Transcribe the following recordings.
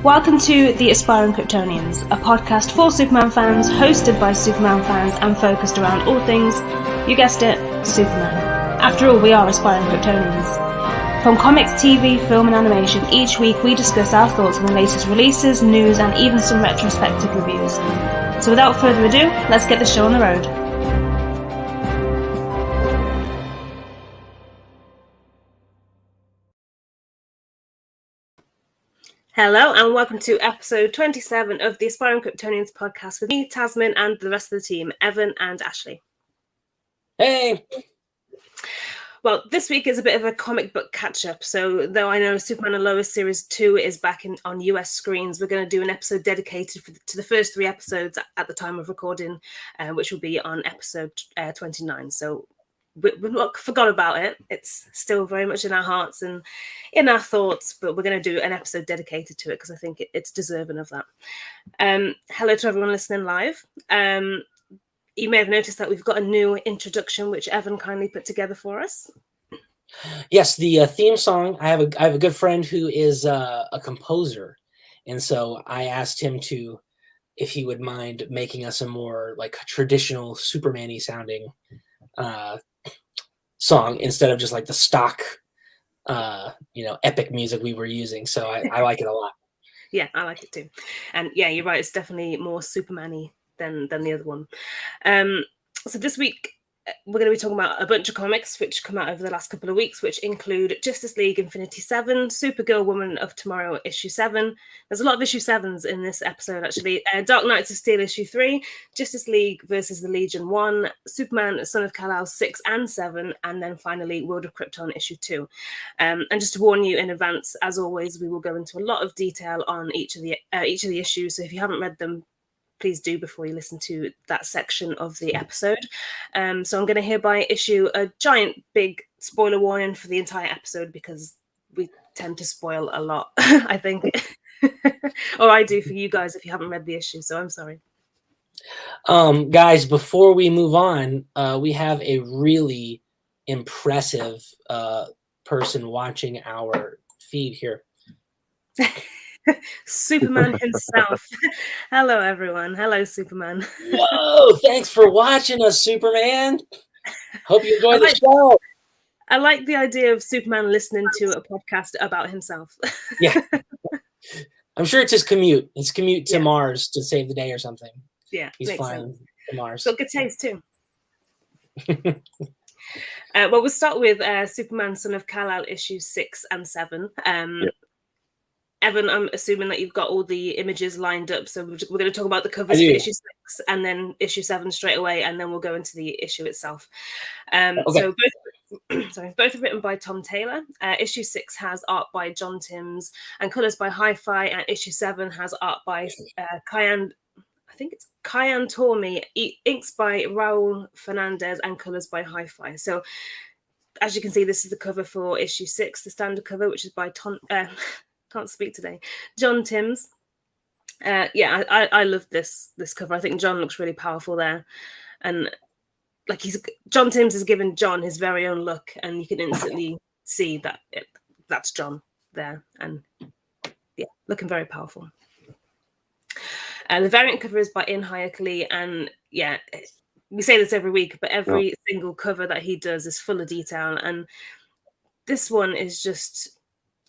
Welcome to The Aspiring Kryptonians, a podcast for Superman fans, hosted by Superman fans, and focused around all things, you guessed it, Superman. After all, we are aspiring Kryptonians. From comics, TV, film and animation, each week we discuss our thoughts on the latest releases, news and even some retrospective reviews. So without further ado, let's get the show on the road. Hello and welcome to episode 27 of the Aspiring Kryptonians podcast with me, Tasmin, and the rest of the team, Evan and Ashley. Hey! Well, this week is a bit of a comic book catch-up, so though I know Superman and Lois Series 2 is back on US screens, we're going to do an episode dedicated to the first three episodes at the time of recording, which will be on episode 29. So we've not forgot about it. It's still very much in our hearts and in our thoughts, but we're going to do an episode dedicated to it because I think it's deserving of that. Hello to everyone listening live. You may have noticed that we've got a new introduction, which Evan kindly put together for us. Yes, the theme song. I have a good friend who is a composer, and so I asked him if he would mind making us a more like traditional Superman-y sounding song instead of just like the stock, epic music we were using. So I like it a lot. Yeah, I like it too. And yeah, you're right. It's definitely more Superman-y than the other one. So this week we're going to be talking about a bunch of comics which come out over the last couple of weeks, which include Justice League Infinity 7, Supergirl Woman of Tomorrow issue 7. There's a lot of issue 7s in this episode actually. Dark Knights of Steel issue 3, Justice League versus the Legion 1, Superman Son of Kal-El 6 and 7, and then finally World of Krypton issue 2. And just to warn you in advance, as always, we will go into a lot of detail on each of the issues. So if you haven't read them, please do before you listen to that section of the episode. So I'm going to hereby issue a giant big spoiler warning for the entire episode because we tend to spoil a lot, I think. Or I do for you guys if you haven't read the issue, so I'm sorry. Guys, before we move on, we have a really impressive person watching our feed here. Superman himself. Hello everyone. Hello Superman. Whoa, thanks for watching us, Superman. Hope you enjoyed the show. I like the idea of Superman listening to a podcast about himself. Yeah. I'm sure it's his commute. His commute to Mars to save the day or something. Yeah, he's flying to Mars. Got good taste too. Well, we'll start with Superman Son of Kal-El issue 6 and 7. Evan, I'm assuming that you've got all the images lined up, so we're going to talk about the covers for issue 6 and then issue 7 straight away, and then we'll go into the issue itself. Okay. So both are written by Tom Taylor. Issue 6 has art by John Timms and colours by Hi-Fi, and issue 7 has art by Kyan Tormi, inks by Raul Fernandez, and colours by Hi-Fi. So as you can see, this is the cover for issue 6, the standard cover, which is by can't speak today, John Timms. I love this cover. I think John looks really powerful there, and like John Timms has given John his very own look, and you can instantly see that that's John there, and yeah, looking very powerful. The variant cover is by In Hayek Lee, and yeah, we say this every week, but every single cover that he does is full of detail, and this one is just.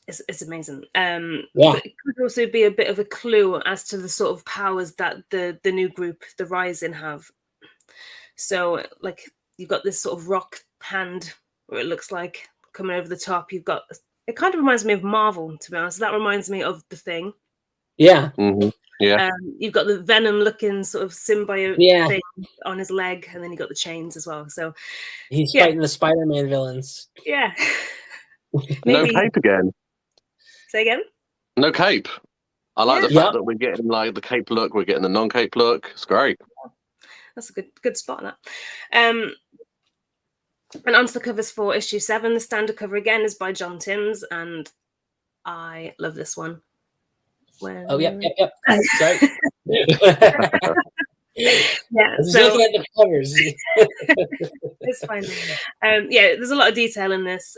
It's amazing. But it could also be a bit of a clue as to the sort of powers that the new group, the Rising, have. So, like, you've got this sort of rock hand, where it looks like coming over the top. It kind of reminds me of Marvel, to be honest. That reminds me of The Thing. Yeah. Mm-hmm. Yeah. You've got the Venom-looking sort of symbiote thing on his leg, and then you got the chains as well. So he's fighting the Spider-Man villains. Yeah. No cape again. Say again? No cape. I like the fact that we're getting like the cape look, we're getting the non-cape look. It's great. That's a good spot on that. And onto the covers for issue 7. The standard cover again is by John Timms, and I love this one. Sorry. Yeah, so looking at the covers. It's fine. There's a lot of detail in this.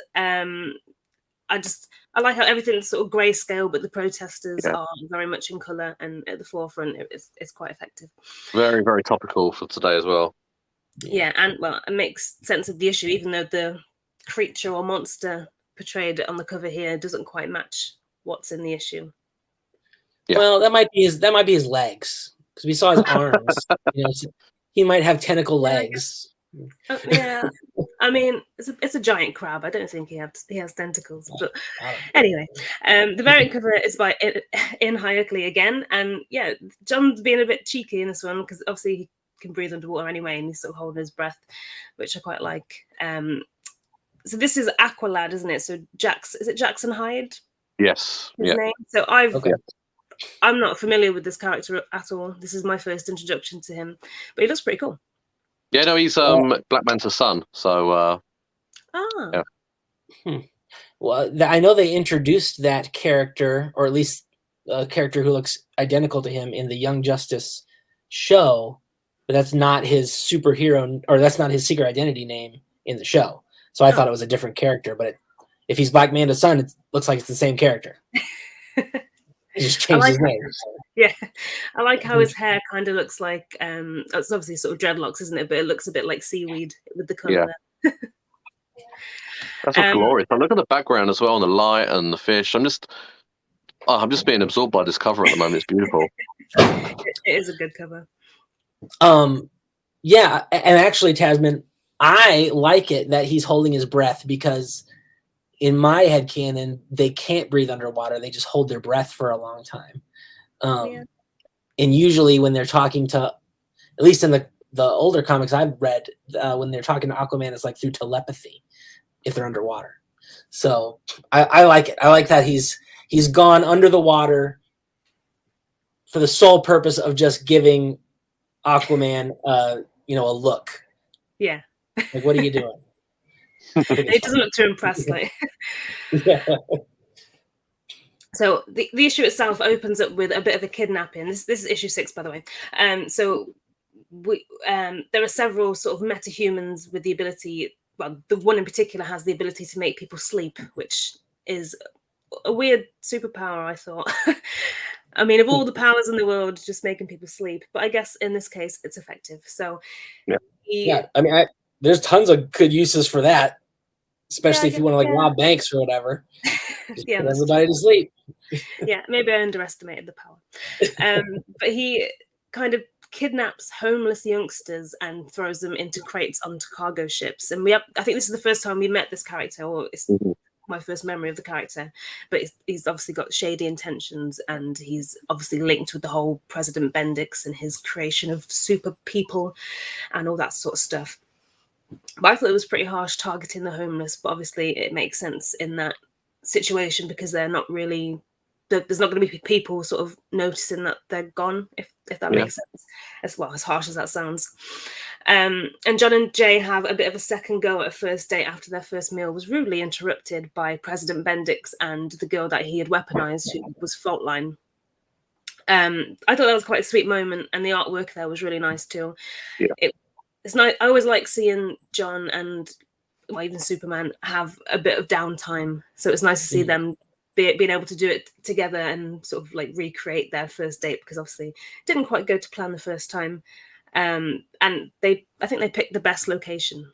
I like how everything's sort of grayscale, but the protesters Yeah. are very much in color and at the forefront. It's quite effective. Very, very topical for today as well. Yeah, and well, it makes sense of the issue, even though the creature or monster portrayed on the cover here doesn't quite match what's in the issue. Yeah. Well, that might be his legs, because we saw his arms. So he might have tentacle legs. Yeah, I mean, it's a giant crab. I don't think he has tentacles. But anyway, the variant cover is by In Hyokli again, and yeah, John's being a bit cheeky in this one because obviously he can breathe underwater anyway, and he's sort of holding his breath, which I quite like. So this is Aqualad, isn't it? So is it Jackson Hyde? Yes. His name. So I'm not familiar with this character at all. This is my first introduction to him, but he looks pretty cool. Yeah, no, he's Black Manta's son. So yeah. Well, I know they introduced that character, or at least a character who looks identical to him in the Young Justice show, but that's not his superhero, or that's not his secret identity name in the show. So I thought it was a different character, but if he's Black Manta's son, it looks like it's the same character. He just changed his name. Yeah, I like how his hair kind of looks like it's obviously sort of dreadlocks, isn't it? But it looks a bit like seaweed with the color there. That's all glorious. I look at the background as well, and the light and the fish. I'm just being absorbed by this cover at the moment. It's beautiful. It is a good cover. Yeah, and actually, Tasmin, I like it that he's holding his breath, because in my headcanon, they can't breathe underwater. They just hold their breath for a long time. And usually when they're talking to, at least in the older comics I've read, when they're talking to Aquaman, it's like through telepathy if they're underwater. So I like it. I like that he's gone under the water for the sole purpose of just giving Aquaman a look. Yeah. Like, what are you doing? It doesn't look too impressed. Like. Yeah. So the issue itself opens up with a bit of a kidnapping. This is issue 6, by the way. So there are several sort of metahumans with the ability. Well, the one in particular has the ability to make people sleep, which is a weird superpower, I thought. I mean, of all the powers in the world, just making people sleep. But I guess in this case, it's effective. So yeah. I mean, there's tons of good uses for that, especially if you want to rob banks or whatever. Just put everybody to sleep. Yeah, maybe I underestimated the power. But he kind of kidnaps homeless youngsters and throws them into crates onto cargo ships. And I think this is the first time we met this character, or it's my first memory of the character. But he's obviously got shady intentions, and he's obviously linked with the whole President Bendix and his creation of super people and all that sort of stuff. But I thought it was pretty harsh targeting the homeless, but obviously it makes sense in that situation because they're not really, there's not going to be people sort of noticing that they're gone, if that makes sense, as harsh as that sounds. And John and Jay have a bit of a second go at a first date after their first meal was rudely interrupted by President Bendix and the girl that he had weaponized, who was Faultline. I thought that was quite a sweet moment, and the artwork there was really nice too. It's nice. I always like seeing John and even Superman have a bit of downtime. So it's nice to see them being able to do it together and sort of like recreate their first date, because obviously it didn't quite go to plan the first time. And I think they picked the best location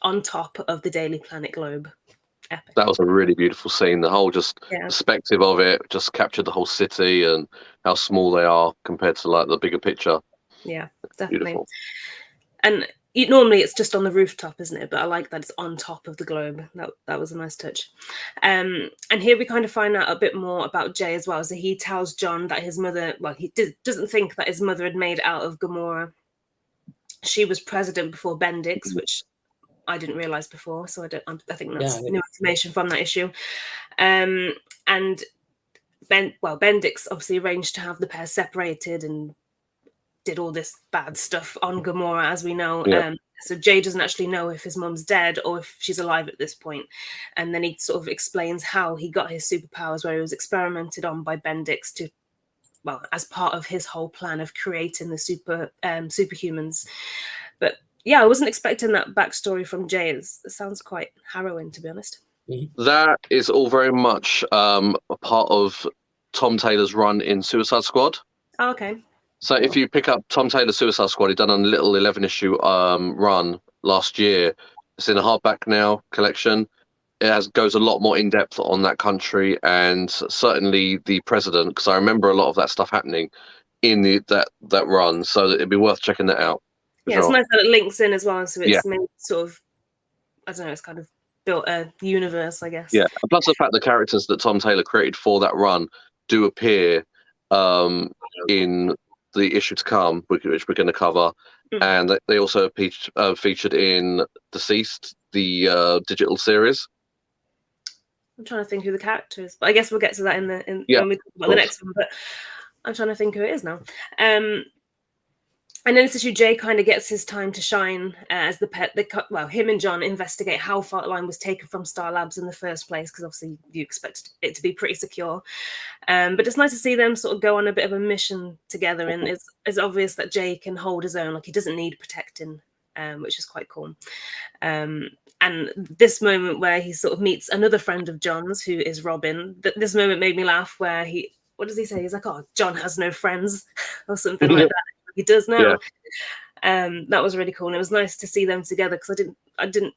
on top of the Daily Planet globe. Epic. That was a really beautiful scene. The whole perspective of it just captured the whole city and how small they are compared to like the bigger picture. Yeah, definitely. Beautiful. And normally it's just on the rooftop, isn't it? But I like that it's on top of the globe. That was a nice touch. And here we kind of find out a bit more about Jay as well. So he tells John that his mother, he doesn't think that his mother had made out of Gamora. She was president before Bendix, which I didn't realize before. So I think that's new information from that issue. And Bendix obviously arranged to have the pair separated and did all this bad stuff on Gamora, as we know. So Jay doesn't actually know if his mom's dead or if she's alive at this point. And then he sort of explains how he got his superpowers, where he was experimented on by Bendix as part of his whole plan of creating the superhumans. But yeah, I wasn't expecting that backstory from Jay. It sounds quite harrowing, to be honest. That is all very much a part of Tom Taylor's run in Suicide Squad. Oh, okay. So if you pick up Tom Taylor's Suicide Squad, he'd done a little 11-issue run last year. It's in a hardback now collection. It goes a lot more in depth on that country and certainly the president, because I remember a lot of that stuff happening in that run. So it'd be worth checking that out. Yeah, it's nice that it links in as well. So it's made sort of, I don't know, it's kind of built a universe, I guess. Yeah, and plus the fact the characters that Tom Taylor created for that run do appear in the issue to come, which we're going to cover, and they also featured in Deceased, the digital series. I'm trying to think who the character is, but I guess we'll get to that when we talk about the next one. But I'm trying to think who it is now. And in this issue, Jay kind of gets his time to shine as the pet. Him and John investigate how Fartline was taken from Star Labs in the first place, because obviously you expect it to be pretty secure. But it's nice to see them sort of go on a bit of a mission together, and it's obvious that Jay can hold his own. Like, he doesn't need protecting, which is quite cool. And this moment where he sort of meets another friend of John's, who is Robin, this moment made me laugh, where what does he say? He's like, "Oh, John has no friends," or something like that. He does now. That was really cool, and it was nice to see them together, because I didn't.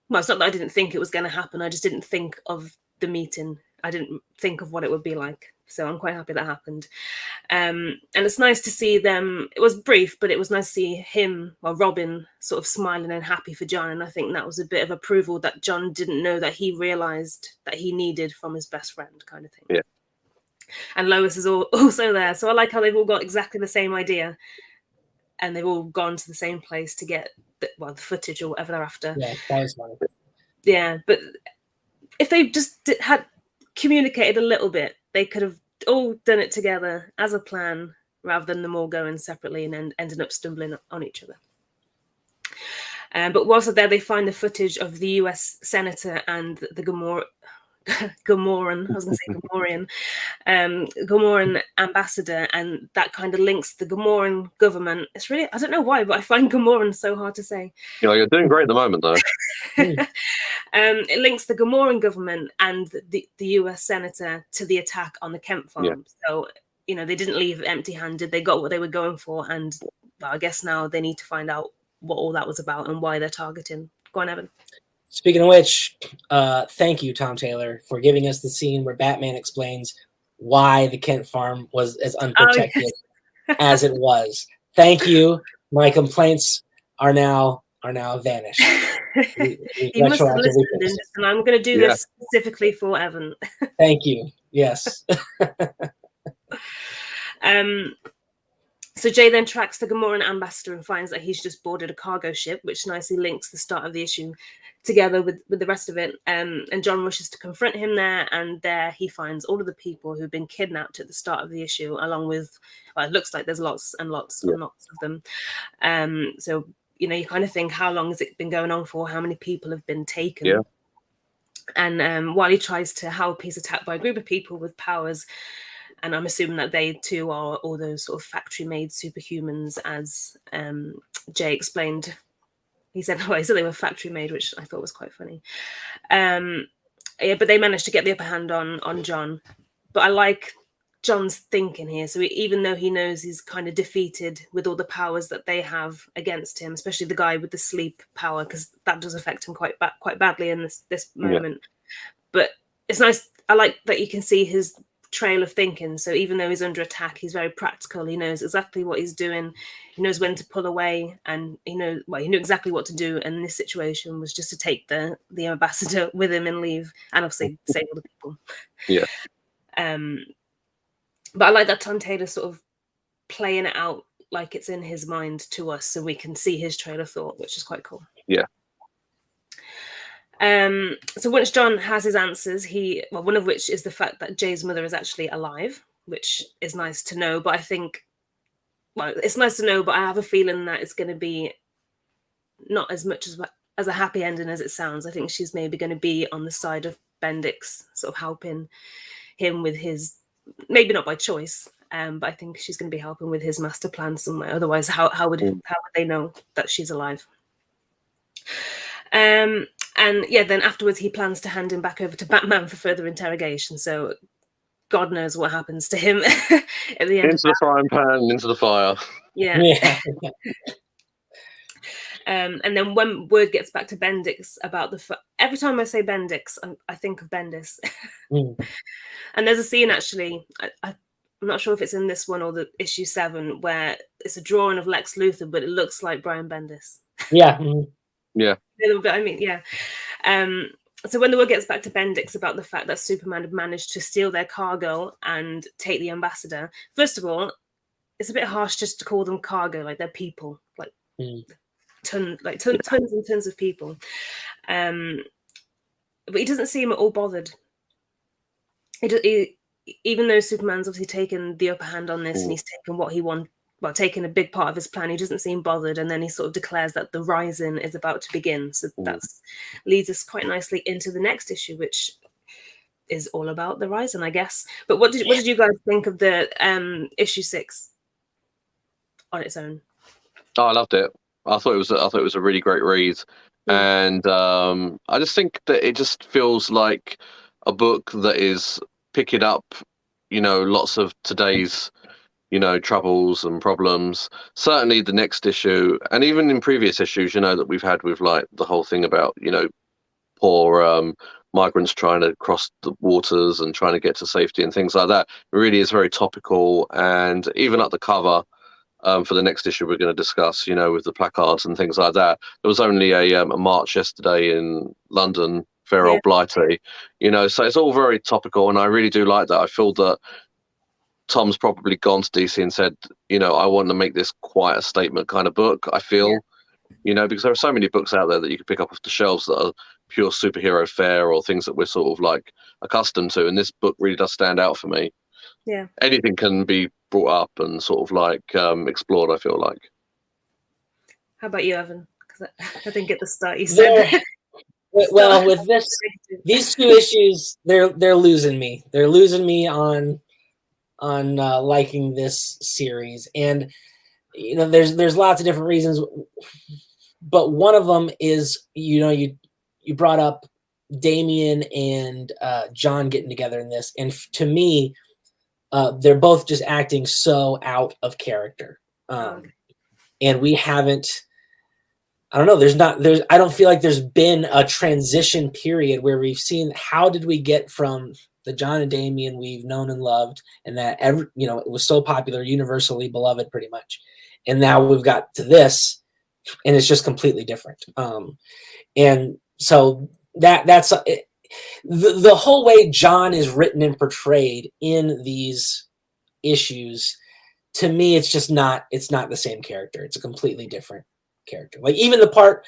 Well, it's not that I didn't think it was going to happen. I just didn't think of the meeting. I didn't think of what it would be like. So I'm quite happy that happened. And it's nice to see them. It was brief, but it was nice to see Robin, sort of smiling and happy for John. And I think that was a bit of approval that John didn't know that he realized that he needed from his best friend, kind of thing. Yeah. And Lois is also there. So I like how they've all got exactly the same idea, and they've all gone to the same place to get the footage or whatever they're after. Yeah, that was funny. Yeah, but if they just had communicated a little bit, they could have all done it together as a plan, rather than them all going separately and then ending up stumbling on each other. But whilst there, they find the footage of the US senator and the Gamoran ambassador, and that kind of links the Gamoran government. It's really, I don't know why, but I find Gamoran so hard to say. You're doing great at the moment, though. It links the Gamoran government and the US senator to the attack on the Kent farm. Yeah. So, they didn't leave empty-handed. They got what they were going for, and I guess now they need to find out what all that was about and why they're targeting. Go on, Evan. Speaking of which, thank you, Tom Taylor, for giving us the scene where Batman explains why the Kent farm was as unprotected as it was. Thank you. My complaints are now vanished. You must have listened, and I'm going to do this specifically for Evan. Thank you. Yes. So Jay then tracks the Gamoran ambassador and finds that he's just boarded a cargo ship, which nicely links the start of the issue together with the rest of it. And John rushes to confront him there, and there he finds all of the people who've been kidnapped at the start of the issue, along with, it looks like there's lots and lots and lots of them. So, you kind of think, how long has it been going on for? How many people have been taken? Yeah. And while he tries to help, he's attacked by a group of people with powers. And I'm assuming that they too are all those sort of factory-made superhumans, as Jay explained. He said they were factory-made, which I thought was quite funny. But they managed to get the upper hand on John. But I like John's thinking here. So even though he knows he's kind of defeated with all the powers that they have against him, especially the guy with the sleep power, because that does affect him quite badly in this moment. Yeah. But it's nice. I like that you can see his trail of thinking. So even though he's under attack, he's very practical. He knows exactly what he's doing. He knows when to pull away, and he knew exactly what to do. And this situation was just to take the ambassador with him and leave, and obviously save all the people. Yeah. But I like that Tom Taylor sort of playing it out like it's in his mind to us, so we can see his trail of thought, which is quite cool. Yeah. So once John has his answers, one of which is the fact that Jay's mother is actually alive, which is nice to know. But I think, it's nice to know, but I have a feeling that it's going to be not as much as a happy ending as it sounds. I think she's maybe going to be on the side of Bendix, sort of helping him with his, maybe not by choice, but I think she's going to be helping with his master plan somewhere. Otherwise, how would they know that she's alive? And yeah, then afterwards he plans to hand him back over to Batman for further interrogation. So God knows what happens to him at the end Into the frying pan, into the fire. Yeah. Yeah. And then when word gets back to Bendix about every time I say Bendix, I think of Bendis. Mm. And there's a scene actually, I'm not sure if it's in this one or the issue 7, where it's a drawing of Lex Luthor, but it looks like Brian Bendis. Yeah. Yeah. A little bit, I mean, yeah. So when the word gets back to Bendix about the fact that Superman had managed to steal their cargo and take the ambassador, first of all, it's a bit harsh just to call them cargo, like they're people, like tons and tons of people. But he doesn't seem at all bothered. Even though Superman's obviously taken the upper hand on this, and he's taken what he wants, well, taken a big part of his plan, he doesn't seem bothered. And then he sort of declares that the Rising is about to begin. So that leads us quite nicely into the next issue, which is all about the Rising, I guess. But what did you guys think of the issue 6 on its own? Oh, I loved it. I thought it was a really great read, and I just think that it just feels like a book that is picking up, lots of today's, troubles and problems. Certainly the next issue, and even in previous issues, that we've had with like the whole thing about, poor migrants trying to cross the waters and trying to get to safety and things like that. It really is very topical, and even at the cover. For the next issue we're going to discuss, with the placards and things like that. There was only a march yesterday in London, Fair Old Blighty, so it's all very topical, and I really do like that. I feel that Tom's probably gone to DC and said, I want to make this quite a statement kind of book, I feel, because there are so many books out there that you can pick up off the shelves that are pure superhero fare or things that we're sort of like accustomed to, and this book really does stand out for me. Yeah. Anything can be brought up and sort of like explored, I feel like. How about you, Evan? Because I think at the start you said well, with these 2 issues, they're losing me. They're losing me on liking this series, and there's lots of different reasons, but one of them is you brought up Damian and John getting together in this, and to me. They're both just acting so out of character. And we haven't, I don't know, I don't feel like there's been a transition period where we've seen, how did we get from the John and Damian we've known and loved, and that it was so popular, universally beloved pretty much. And now we've got to this, and it's just completely different. And so that's it. The whole way John is written and portrayed in these issues, to me, it's not the same character. It's a completely different character. Like even the part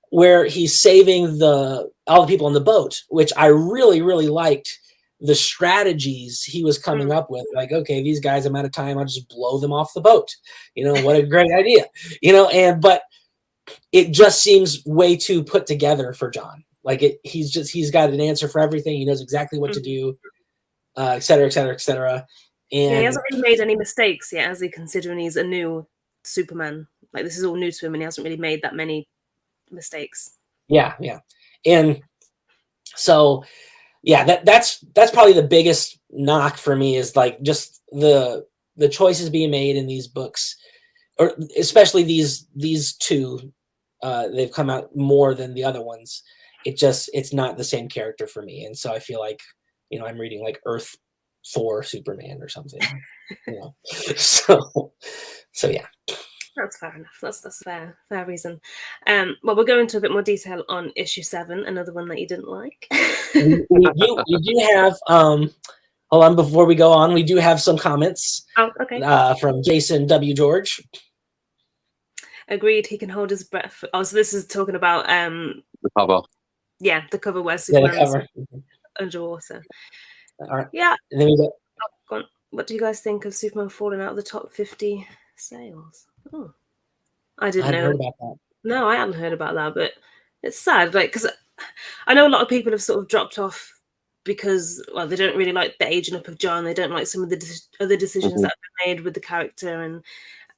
where he's saving all the people on the boat, which I really, really liked the strategies he was coming up with. Like, okay, these guys, I'm out of time. I'll just blow them off the boat. What a great idea. But it just seems way too put together for John. Like he's got an answer for everything. He knows exactly what to do, et cetera, et cetera, et cetera. And he hasn't really made any mistakes yet, has he? Considering he's a new Superman, like this is all new to him, and he hasn't really made that many mistakes. Yeah. And so, that's probably the biggest knock for me, is like just the choices being made in these books, or especially these 2. They've come out more than the other ones. It's not the same character for me. And so I feel like, I'm reading like Earth 4 Superman or something, so yeah. That's fair enough. That's fair reason. Well, we'll go into a bit more detail on issue 7, another one that you didn't like. we do have, hold on, before we go on, we do have some comments. Oh, okay. From Jason W. George. Agreed, he can hold his breath. Oh, so this is talking about The cover. Yeah, the cover where Superman's underwater. All right. Yeah. And then we go. What do you guys think of Superman falling out of the top 50 sales? Oh, I didn't know. Heard about that. No, I hadn't heard about that, but it's sad. Like, because I know a lot of people have sort of dropped off because, well, they don't really like the aging up of John. They don't like some of the other decisions that have been made with the character, and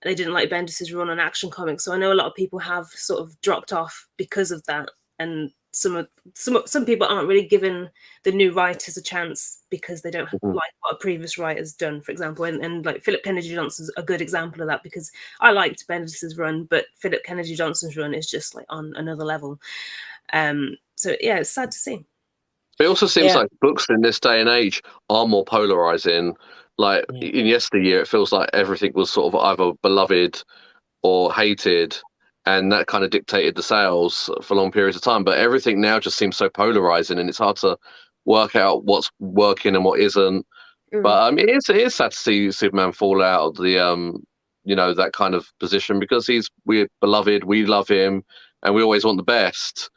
they didn't like Bendis' run on Action Comics. So I know a lot of people have sort of dropped off because of that. And some people aren't really given the new writers a chance because they don't Mhm. like what a previous writer's done, for example. And like Philip Kennedy Johnson's a good example of that, because I liked Bendis's run, but Philip Kennedy Johnson's run is just like on another level. So yeah, it's sad to see. It also seems Yeah. like books in this day and age are more polarizing. Like Yeah. in yesteryear, it feels like everything was sort of either beloved or hated, and that kind of dictated the sales for long periods of time. But everything now just seems so polarizing, and it's hard to work out what's working and what isn't. But it is sad to see Superman fall out of the that kind of position, because we're beloved, we love him, and we always want the best.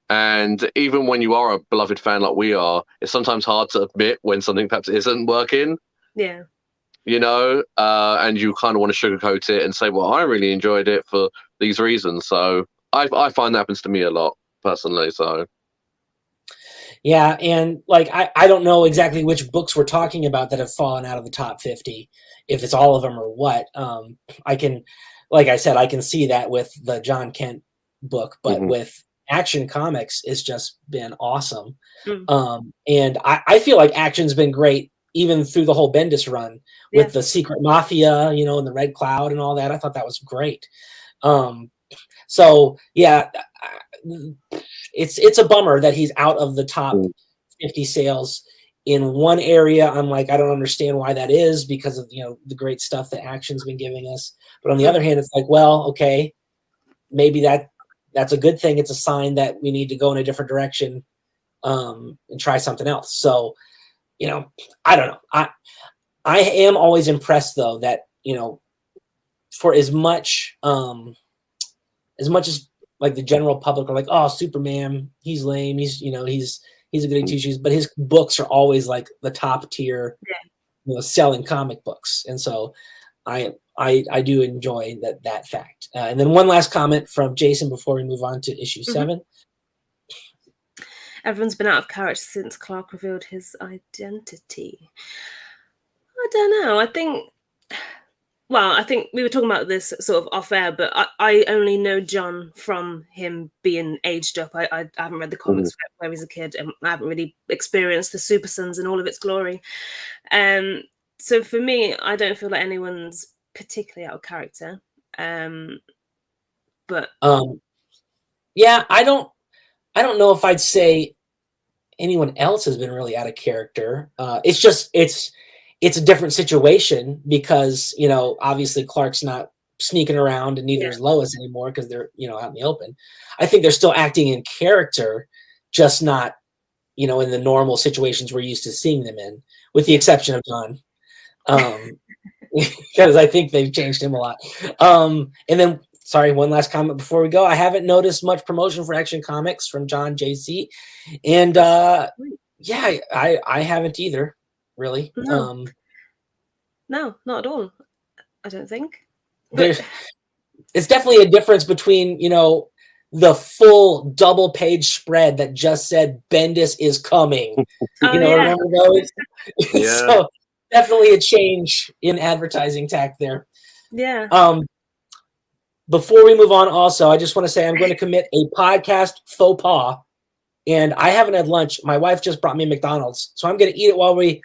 And even when you are a beloved fan like we are, it's sometimes hard to admit when something perhaps isn't working. Yeah. And you kind of want to sugarcoat it and say, well, I really enjoyed it for these reasons. So I find that happens to me a lot personally. So Yeah, and like I don't know exactly which books we're talking about that have fallen out of the top 50, if it's all of them or what. I can, like I said, I can see that with the John Kent book, but with Action Comics, it's just been awesome. And I feel like Action's been great even through the whole Bendis run with the Secret Mafia, and the Red Cloud and all that. I thought that was great. So yeah, it's a bummer that he's out of the top 50 sales in one area. I'm like, I don't understand why that is, because of the great stuff that Action's been giving us. But on the other hand, it's like, well, okay, maybe that's a good thing. It's a sign that we need to go in a different direction and try something else. So, I don't know. I am always impressed though that, for as much as like the general public are like, oh, Superman, he's lame. He's a goody two shoes, but his books are always like the top tier, selling comic books. And so I do enjoy that fact. And then one last comment from Jason before we move on to issue 7. Everyone's been out of character since Clark revealed his identity. I don't know. I think we were talking about this sort of off air, but I only know John from him being aged up. I haven't read the comics where he's a kid, and I haven't really experienced the Super Sons in all of its glory. So for me, I don't feel like anyone's particularly out of character. But yeah, I don't know if I'd say anyone else has been really out of character. It's just it's a different situation because obviously Clark's not sneaking around, and neither is Lois anymore because they're out in the open. I think they're still acting in character, just not in the normal situations we're used to seeing them in, with the exception of John, because I think they've changed him a lot. And then, sorry, one last comment before we go. I haven't noticed much promotion for Action Comics from John JC, and yeah, I haven't either, really. No, not at all. I don't think. It's definitely a difference between the full double page spread that just said Bendis is coming. Remember those? So definitely a change in advertising tack there. Yeah. Before we move on, also, I just want to say I'm going to commit a podcast faux pas, and I haven't had lunch. My wife just brought me McDonald's, so I'm going to eat it while we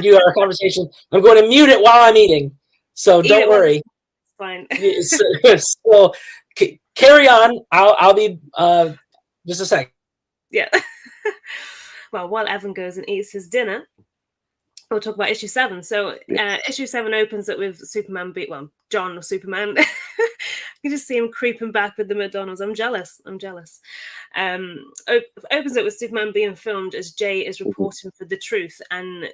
do our conversation. I'm going to mute it while I'm eating, so don't worry. Fine. So carry on. I'll be just a sec. Yeah. Well, while Evan goes and eats his dinner, we'll talk about issue 7. So issue 7 opens up with Superman John or Superman. You can just see him creeping back with the McDonald's. I'm jealous. Opens up with Superman being filmed as Jay is reporting for the truth, and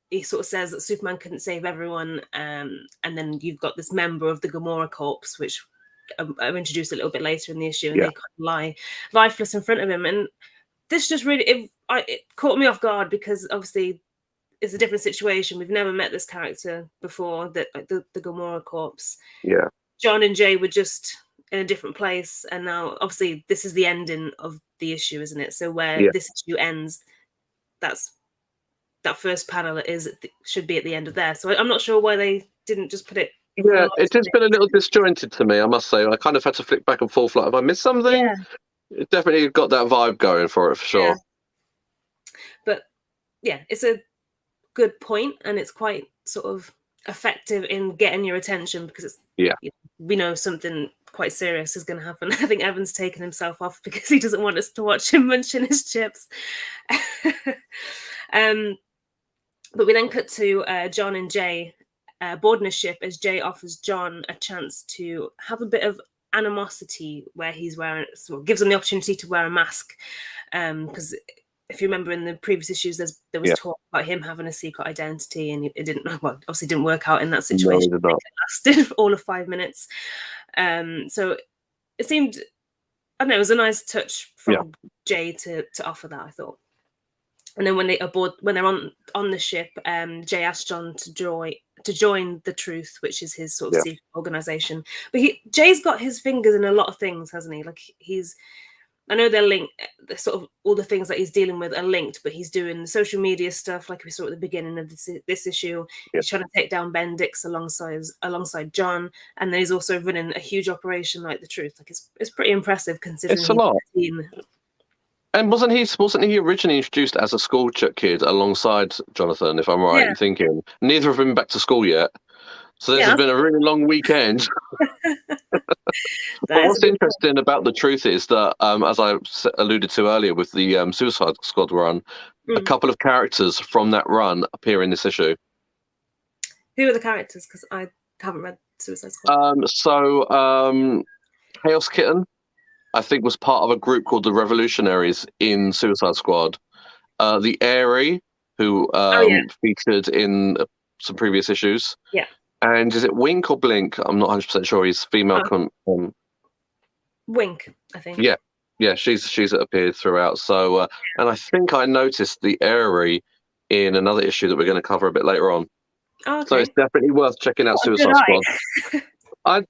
he sort of says that Superman couldn't save everyone, and then you've got this member of the Gamora Corps, which I've introduced a little bit later in the issue, and they kind of lie lifeless in front of him. And this just really it caught me off guard, because obviously it's a different situation. We've never met this character before, that the Gamora Corps. Yeah. John and Jay were just in a different place, and now obviously this is the ending of the issue, isn't it? So where this issue ends, that first panel should be at the end of there. So I'm not sure why they didn't just put it. Yeah, it has been a little disjointed to me, I must say. I kind of had to flick back and forth, like, have I missed something? It definitely got that vibe going for it, for sure. Yeah. But yeah, it's a good point, and it's quite sort of effective in getting your attention because it's we know something quite serious is going to happen. I think Evan's taken himself off because he doesn't want us to watch him munching his chips. But we then cut to John and Jay boarding a ship as Jay offers John a chance to have a bit of animosity where he's wearing, sort of gives him the opportunity to wear a mask, because if you remember in the previous issues, there was talk about him having a secret identity, and it didn't, well, obviously didn't work out in that situation. No, it lasted all of 5 minutes. So it seemed, I don't know, it was a nice touch from Jay to offer that, I thought. And then when they're on the ship, Jay asked John to join the Truth, which is his sort of secret organization. But Jay's got his fingers in a lot of things, hasn't he? Like I know they're linked, sort of all the things that he's dealing with are linked, but he's doing the social media stuff like we saw at the beginning of this issue. He's trying to take down Bendix alongside John, and then he's also running a huge operation like the Truth. Like it's pretty impressive considering it's a lot. 13. And wasn't he originally introduced as a school kid alongside Jonathan, if I'm right in thinking? Neither of them back to school yet. So this has been a really long weekend. But what's interesting about the Truth is that, as I alluded to earlier with the Suicide Squad run, a couple of characters from that run appear in this issue. Who are the characters? Because I haven't read Suicide Squad. Chaos Kitten, I think, was part of a group called the Revolutionaries in Suicide Squad. The Airy, who featured in some previous issues. Yeah. And is it Wink or Blink? I'm not 100% sure. He's female. Wink, I think. Yeah, she's appeared throughout. So, and I think I noticed the Airy in another issue that we're going to cover a bit later on. Oh, okay. So it's definitely worth checking out Suicide Squad.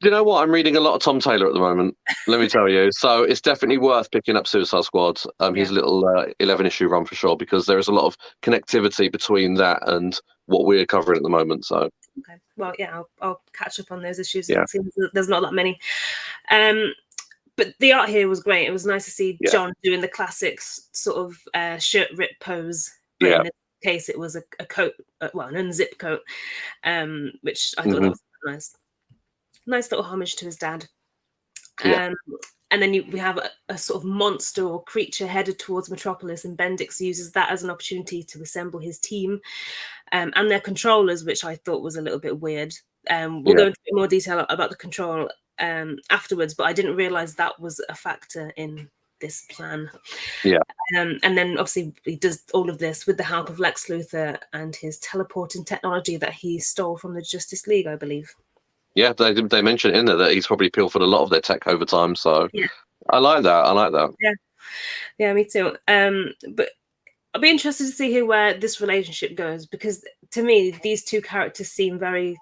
You know what? I'm reading a lot of Tom Taylor at the moment, let me tell you. So it's definitely worth picking up Suicide Squad, his little 11-issue run for sure, because there is a lot of connectivity between that and what we're covering at the moment. So. Okay. Well, yeah, I'll catch up on those issues. It seems there's not that many. But the art here was great. It was nice to see John doing the classics sort of shirt rip pose. But in this case, it was a coat, an unzipped coat, which I thought that was nice. Nice little homage to his dad. And then we have a sort of monster or creature headed towards Metropolis, and Bendix uses that as an opportunity to assemble his team and their controllers, which I thought was a little bit weird. We'll go into a bit more detail about the control afterwards, but I didn't realize that was a factor in this plan. And then obviously he does all of this with the help of Lex Luthor and his teleporting technology that he stole from the Justice League, I believe. Yeah, they mentioned in there that he's probably pilfered a lot of their tech over time. So I like that. Yeah, me too. But I'll be interested to see where this relationship goes, because to me, these two characters seem very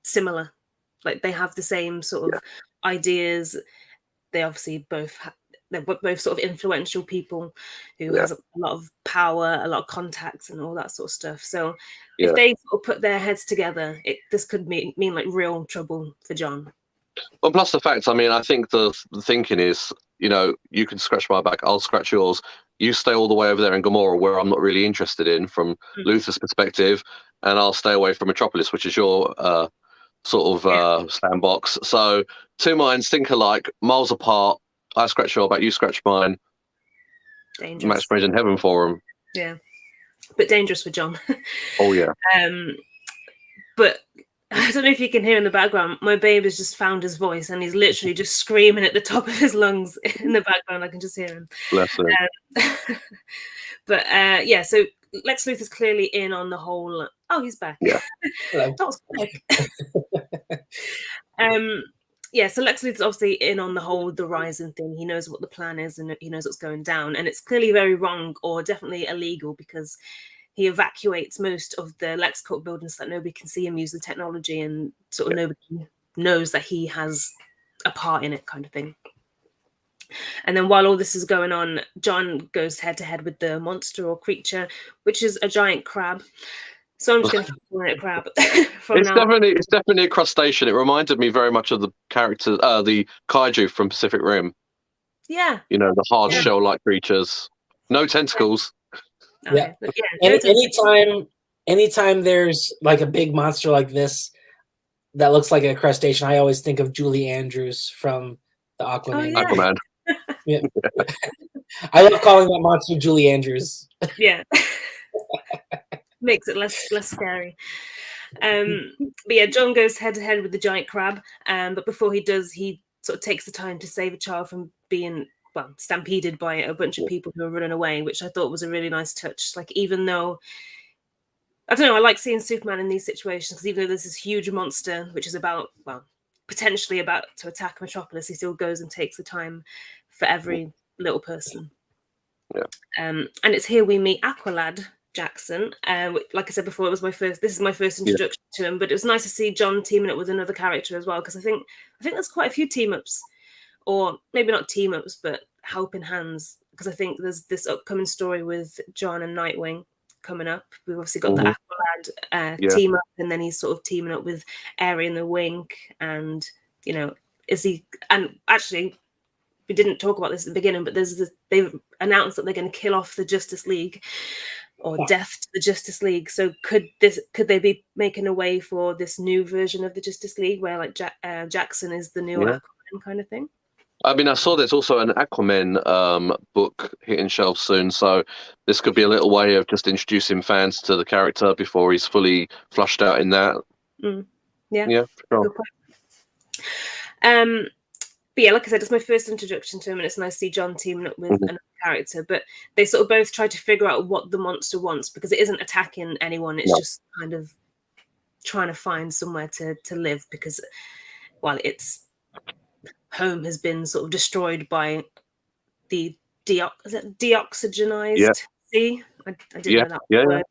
similar. Like they have the same sort of ideas. They obviously they're both sort of influential people who has a lot of power, a lot of contacts, and all that sort of stuff. So if they sort of put their heads together, this could mean like real trouble for John. Well, plus the fact, I mean, I think the thinking is, you can scratch my back, I'll scratch yours. You stay all the way over there in Gamora, where I'm not really interested in from Luthor's perspective, and I'll stay away from Metropolis, which is your sort of sandbox. So two minds think alike, miles apart. I scratch your back, you scratch mine. Dangerous. Match made in heaven for him. Yeah, but dangerous for John. Oh yeah. But I don't know if you can hear in the background, my babe has just found his voice, and he's literally just screaming at the top of his lungs in the background. I can just hear him. Bless him. But so Lex Luthor's clearly in on the whole. Oh, he's back. Yeah. That was quick. So Lex Luthor's obviously in on the whole the Rising thing. He knows what the plan is, and he knows what's going down, and it's clearly very wrong or definitely illegal, because he evacuates most of the LexCorp buildings so that nobody can see him use the technology, and sort of nobody knows that he has a part in it, kind of thing. And then while all this is going on, John goes head to head with the monster or creature, which is a giant crab. So I'm just going to keep calling it a crab. It's definitely a crustacean. It reminded me very much of the character, the kaiju from Pacific Rim. Yeah. You know, the hard Yeah. shell-like creatures. No tentacles. Yeah. Okay. Yeah. Anytime there's like a big monster like this that looks like a crustacean, I always think of Julie Andrews from the Aquaman. Oh, yeah. Aquaman. Yeah. I love calling that monster Julie Andrews. Yeah. Makes it less scary. But yeah, John goes head to head with the giant crab. But before he does, he sort of takes the time to save a child from being stampeded by a bunch of people who are running away, which I thought was a really nice touch. Like, even though I don't know, I like seeing Superman in these situations, because even though there's this huge monster which is potentially about to attack Metropolis, he still goes and takes the time for every little person. Yeah. And it's here we meet Aqualad Jackson. Like I said before, this is my first introduction to him, but it was nice to see John teaming up with another character as well, because I think there's quite a few team ups, or maybe not team ups, but helping hands, because I think there's this upcoming story with John and Nightwing coming up. We've obviously got the Aqualad team up, and then he's sort of teaming up with Airy and the Wink, and actually, we didn't talk about this at the beginning, but they've announced that they're going to kill off the Justice League, or death to the Justice League. So could they be making a way for this new version of the Justice League, where like Jackson is the new Aquaman kind of thing? I mean, I saw there's also an Aquaman book hitting shelves soon, so this could be a little way of just introducing fans to the character before he's fully flushed out in that. Yeah, sure. But yeah, like I said, it's my first introduction to him, and it's nice to see John teaming up with another character. But they sort of both try to figure out what the monster wants, because it isn't attacking anyone. It's just kind of trying to find somewhere to live, because its home has been sort of destroyed by the deoxygenized sea. I didn't know that word.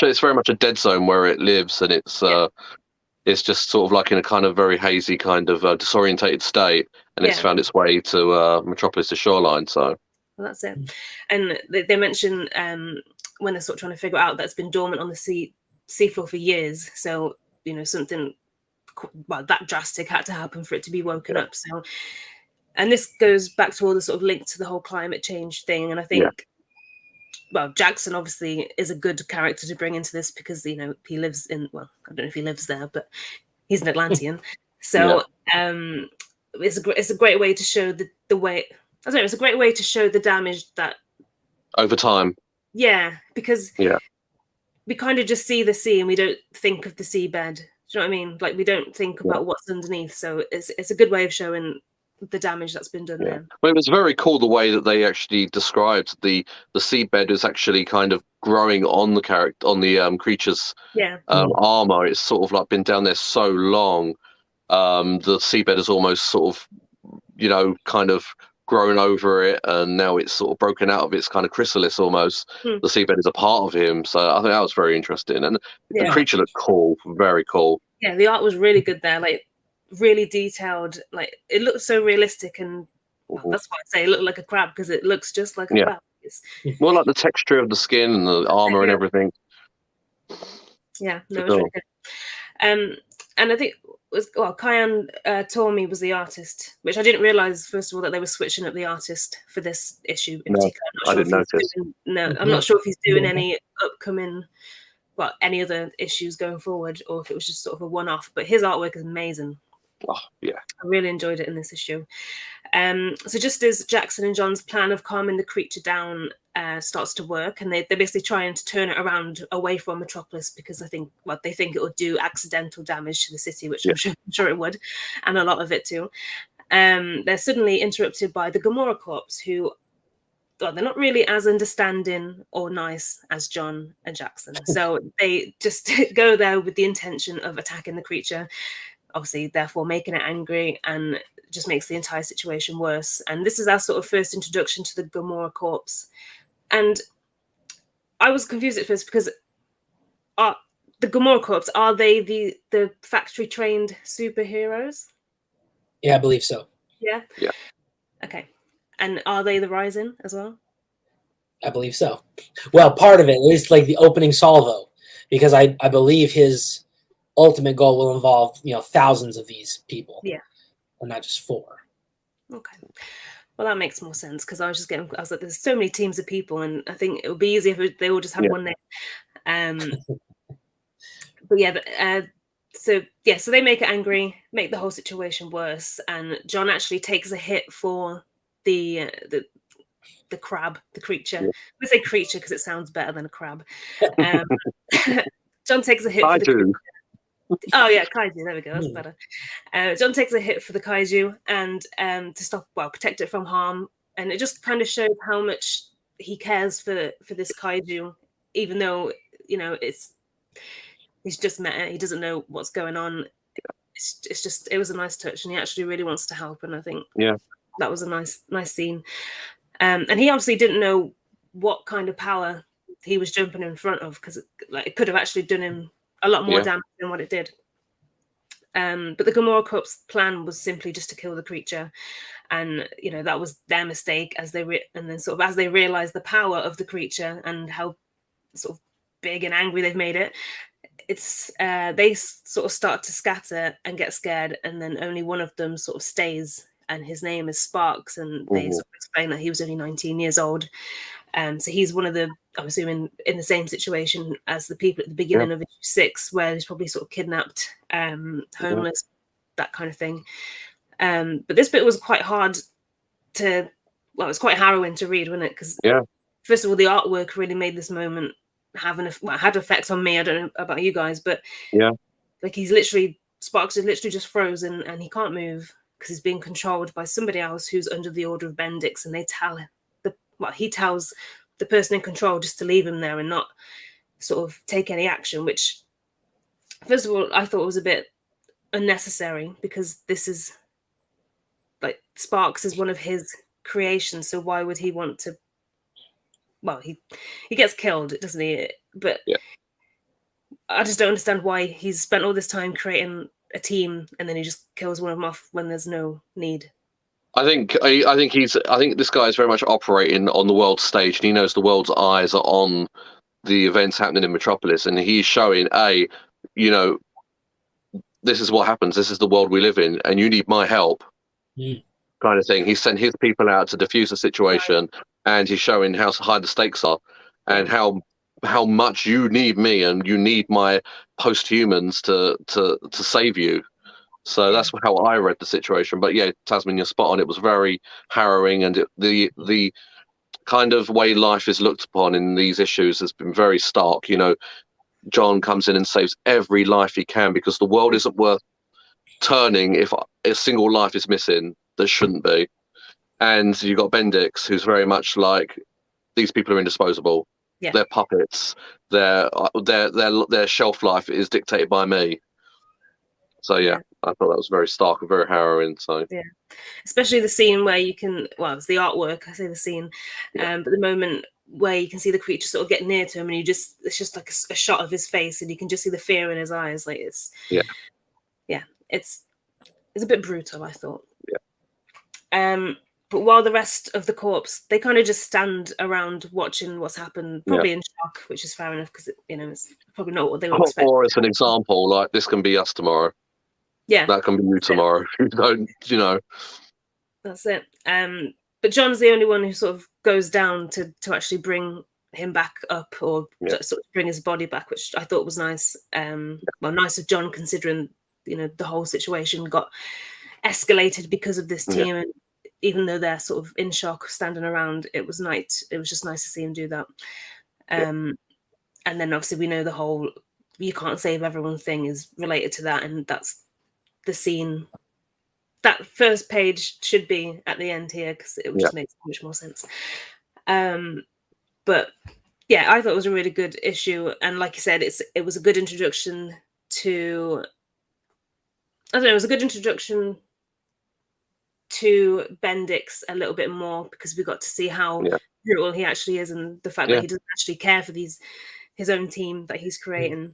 It's very much a dead zone where it lives, and it's just sort of like in a kind of very hazy kind of disorientated state, and it's found its way to Metropolis' shoreline. So that's it. And they mention when they're sort of trying to figure out that it's been dormant on the seafloor for years. So something that drastic had to happen for it to be woken up. So, and this goes back to all the sort of link to the whole climate change thing. And I think, Jackson obviously is a good character to bring into this, because he lives in, I don't know if he lives there, but he's an Atlantean. So it's a great way to show the way. I don't know. It's a great way to show the damage that over time. Yeah, because we kind of just see the sea and we don't think of the seabed. Do you know what I mean? Like, we don't think about what's underneath. So it's a good way of showing the damage that's been done there. Well, it was very cool the way that they actually described the seabed is actually kind of growing on the creature's armor. It's sort of like been down there so long. The seabed is almost sort of, kind of grown over it, and now it's sort of broken out of its kind of chrysalis almost. The seabed is a part of him, so I think that was very interesting, and the creature looked cool, very cool. Yeah, the art was really good there, like really detailed. Like, it looked so realistic, and that's why I say it looked like a crab, because it looks just like a crab. It's more like the texture of the skin and the armor and everything. Yeah, no, it was really good. And I think Kyan Tormi was the artist, which I didn't realize, first of all, that they were switching up the artist for this issue in particular. I didn't notice. I'm not sure if he's doing any upcoming, any other issues going forward, or if it was just sort of a one-off. But his artwork is amazing. Oh, yeah. I really enjoyed it in this issue. So just as Jackson and John's plan of calming the creature down starts to work, and they're basically trying to turn it around away from Metropolis, because they think it would do accidental damage to the city, which I'm sure it would, and a lot of it too. They're suddenly interrupted by the Gamora Corps, who they're not really as understanding or nice as John and Jackson. So they just go there with the intention of attacking the creature, obviously therefore making it angry, and just makes the entire situation worse. And this is our sort of first introduction to the Gamora Corps. And I was confused at first, because the Gamora Corps, are they the factory trained superheroes? Yeah, I believe so. Yeah. Okay. And are they the Rising as well? I believe so. Well, part of it, at least like the opening salvo, because I believe his ultimate goal will involve thousands of these people. Yeah. And not just 4. Okay. Well, that makes more sense because I was like, there's so many teams of people, and I think it would be easier if they all just had one name. But yeah, so they make it angry, make the whole situation worse, and John actually takes a hit for the crab, the creature. Yeah. I say creature because it sounds better than a crab. John takes a hit I for the do. creature. Oh yeah, kaiju. There we go. That's better. John takes a hit for the kaiju and to protect it from harm, and it just kind of shows how much he cares for this kaiju, even though he's just met it. He doesn't know what's going on. It was a nice touch, and he actually really wants to help, and I think that was a nice scene. And he obviously didn't know what kind of power he was jumping in front of, because it could have actually done him a lot more damage than what it did. But the Gamora Corp's plan was simply just to kill the creature, and that was their mistake as they realized the power of the creature and how sort of big and angry they've made it. They sort of start to scatter and get scared, and then only one of them sort of stays, and his name is Sparks, and they sort of explain that he was only 19 years old. So he's one of the, I'm assuming, in the same situation as the people at the beginning of issue 6, where he's probably sort of kidnapped, homeless, that kind of thing. But this bit was quite hard it was quite harrowing to read, wasn't it? Because first of all, the artwork really made this moment had effects on me. I don't know about you guys, but like Sparks is literally just frozen, and he can't move because he's being controlled by somebody else who's under the order of Bendix, and he tells the person in control just to leave him there and not sort of take any action, which first of all I thought was a bit unnecessary, because this is like Sparks is one of his creations, so why would he want to? Well, he gets killed, doesn't he? But I just don't understand why he's spent all this time creating a team and then he just kills one of them off when there's no need. I think this guy is very much operating on the world stage, and he knows the world's eyes are on the events happening in Metropolis, and he's showing, this is what happens, this is the world we live in, and you need my help, kind of thing. He sent his people out to defuse the situation, and he's showing how high the stakes are, and how much you need me, and you need my post-humans to save you. So that's how I read the situation. But yeah, Tasmin, you're spot on. It was very harrowing, and the kind of way life is looked upon in these issues has been very stark. John comes in and saves every life he can, because the world isn't worth turning if a single life is missing that shouldn't be. And you've got Bendix, who's very much like, these people are indisposable. Yeah. They're puppets. Their shelf life is dictated by me. So yeah, I thought that was very stark and very harrowing. So yeah, especially the scene where you can, it's the artwork. I say the scene, but the moment where you can see the creature sort of get near to him, and it's just like a shot of his face, and you can just see the fear in his eyes. Like it's a bit brutal, I thought. Yeah. But while the rest of the corps, they kind of just stand around watching what's happened, probably in shock, which is fair enough, because it's probably not what they would expect. Or as an example, like, this can be us tomorrow. Yeah, that can be you tomorrow. You don't, That's it. But John's the only one who sort of goes down to actually bring him back up, or sort of bring his body back, which I thought was nice. Nice of John, considering the whole situation got escalated because of this team, and even though they're sort of in shock, standing around, it was just nice to see him do that. And then obviously we know the whole "you can't save everyone" thing is related to that, and that's the scene. That first page should be at the end here, because it would just make so much more sense. But yeah, I thought it was a really good issue, and like you said, it was a good introduction to. I don't know. It was a good introduction to Bendix a little bit more, because we got to see how brutal he actually is, and the fact that he doesn't actually care for his own team that he's creating.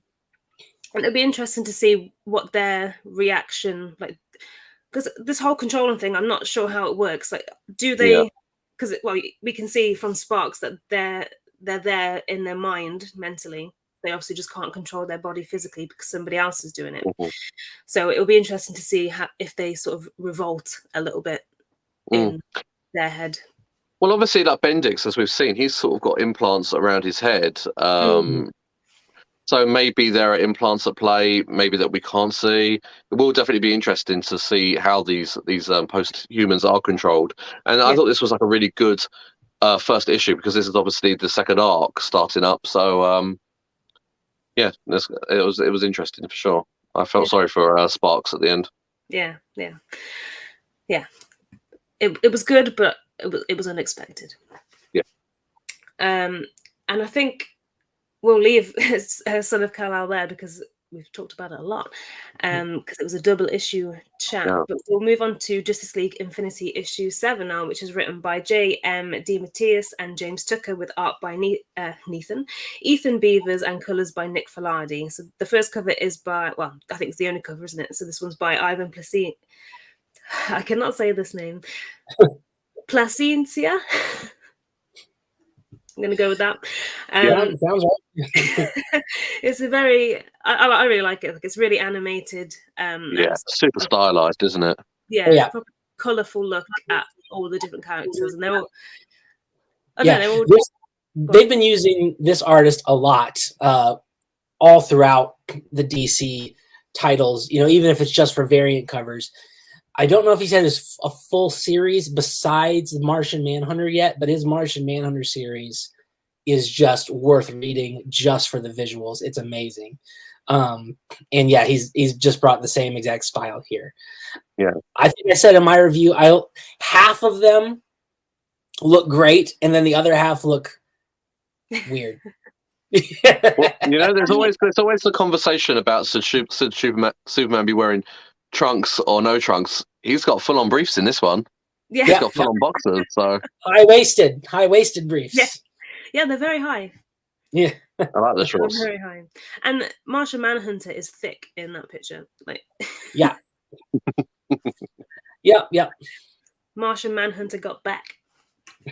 And it'll be interesting to see what their reaction, like, because this whole controlling thing, I'm not sure how it works. Like, do they? Because we can see from Sparks that they're there in their mind mentally. They obviously just can't control their body physically because somebody else is doing it. So it'll be interesting to see if they sort of revolt a little bit. their head. Well, obviously, like Bendix, as we've seen, he's sort of got implants around his head. So maybe there are implants at play, maybe that we can't see. It will definitely be interesting to see how these post-humans are controlled. And I thought this was like a really good first issue, because this is obviously the second arc starting up. So it was interesting for sure. I felt sorry for Sparks at the end. Yeah. It was good, but it was unexpected. Yeah. And I think we'll leave Son of Kal-El there, because we've talked about it a lot, because it was a double issue chat. Yeah. But we'll move on to Justice League Infinity issue 7 now, which is written by J.M. DeMatteis and James Tucker, with art by Ethan Beavers, and colours by Nick Filardi. So the first cover is by, well, I think it's the only cover, isn't it? So this one's by Ivan Placine. I cannot say this name. Placencia. I'm going to go with that. Sounds right. It's a very, I really like it. It's really animated. Super stylized, isn't it? Yeah. Colourful look at all the different characters, and they're all. They've been using this artist a lot, all throughout the DC titles. Even if it's just for variant covers. I don't know if he's had a full series besides the Martian Manhunter yet, but his Martian Manhunter series is just worth reading just for the visuals. It's amazing. And yeah, he's just brought the same exact style here. Yeah. I think I said in my review, half of them look great, and then the other half look weird. Well, there's always the conversation about should Superman be wearing trunks or no trunks. He's got full-on briefs in this one. Yeah. He's got full-on boxers. So high-waisted briefs. Yeah, they're very high. Yeah, I like the shorts. Very high. And Martian Manhunter is thick in that picture. Yeah. Yeah. Martian Manhunter got back.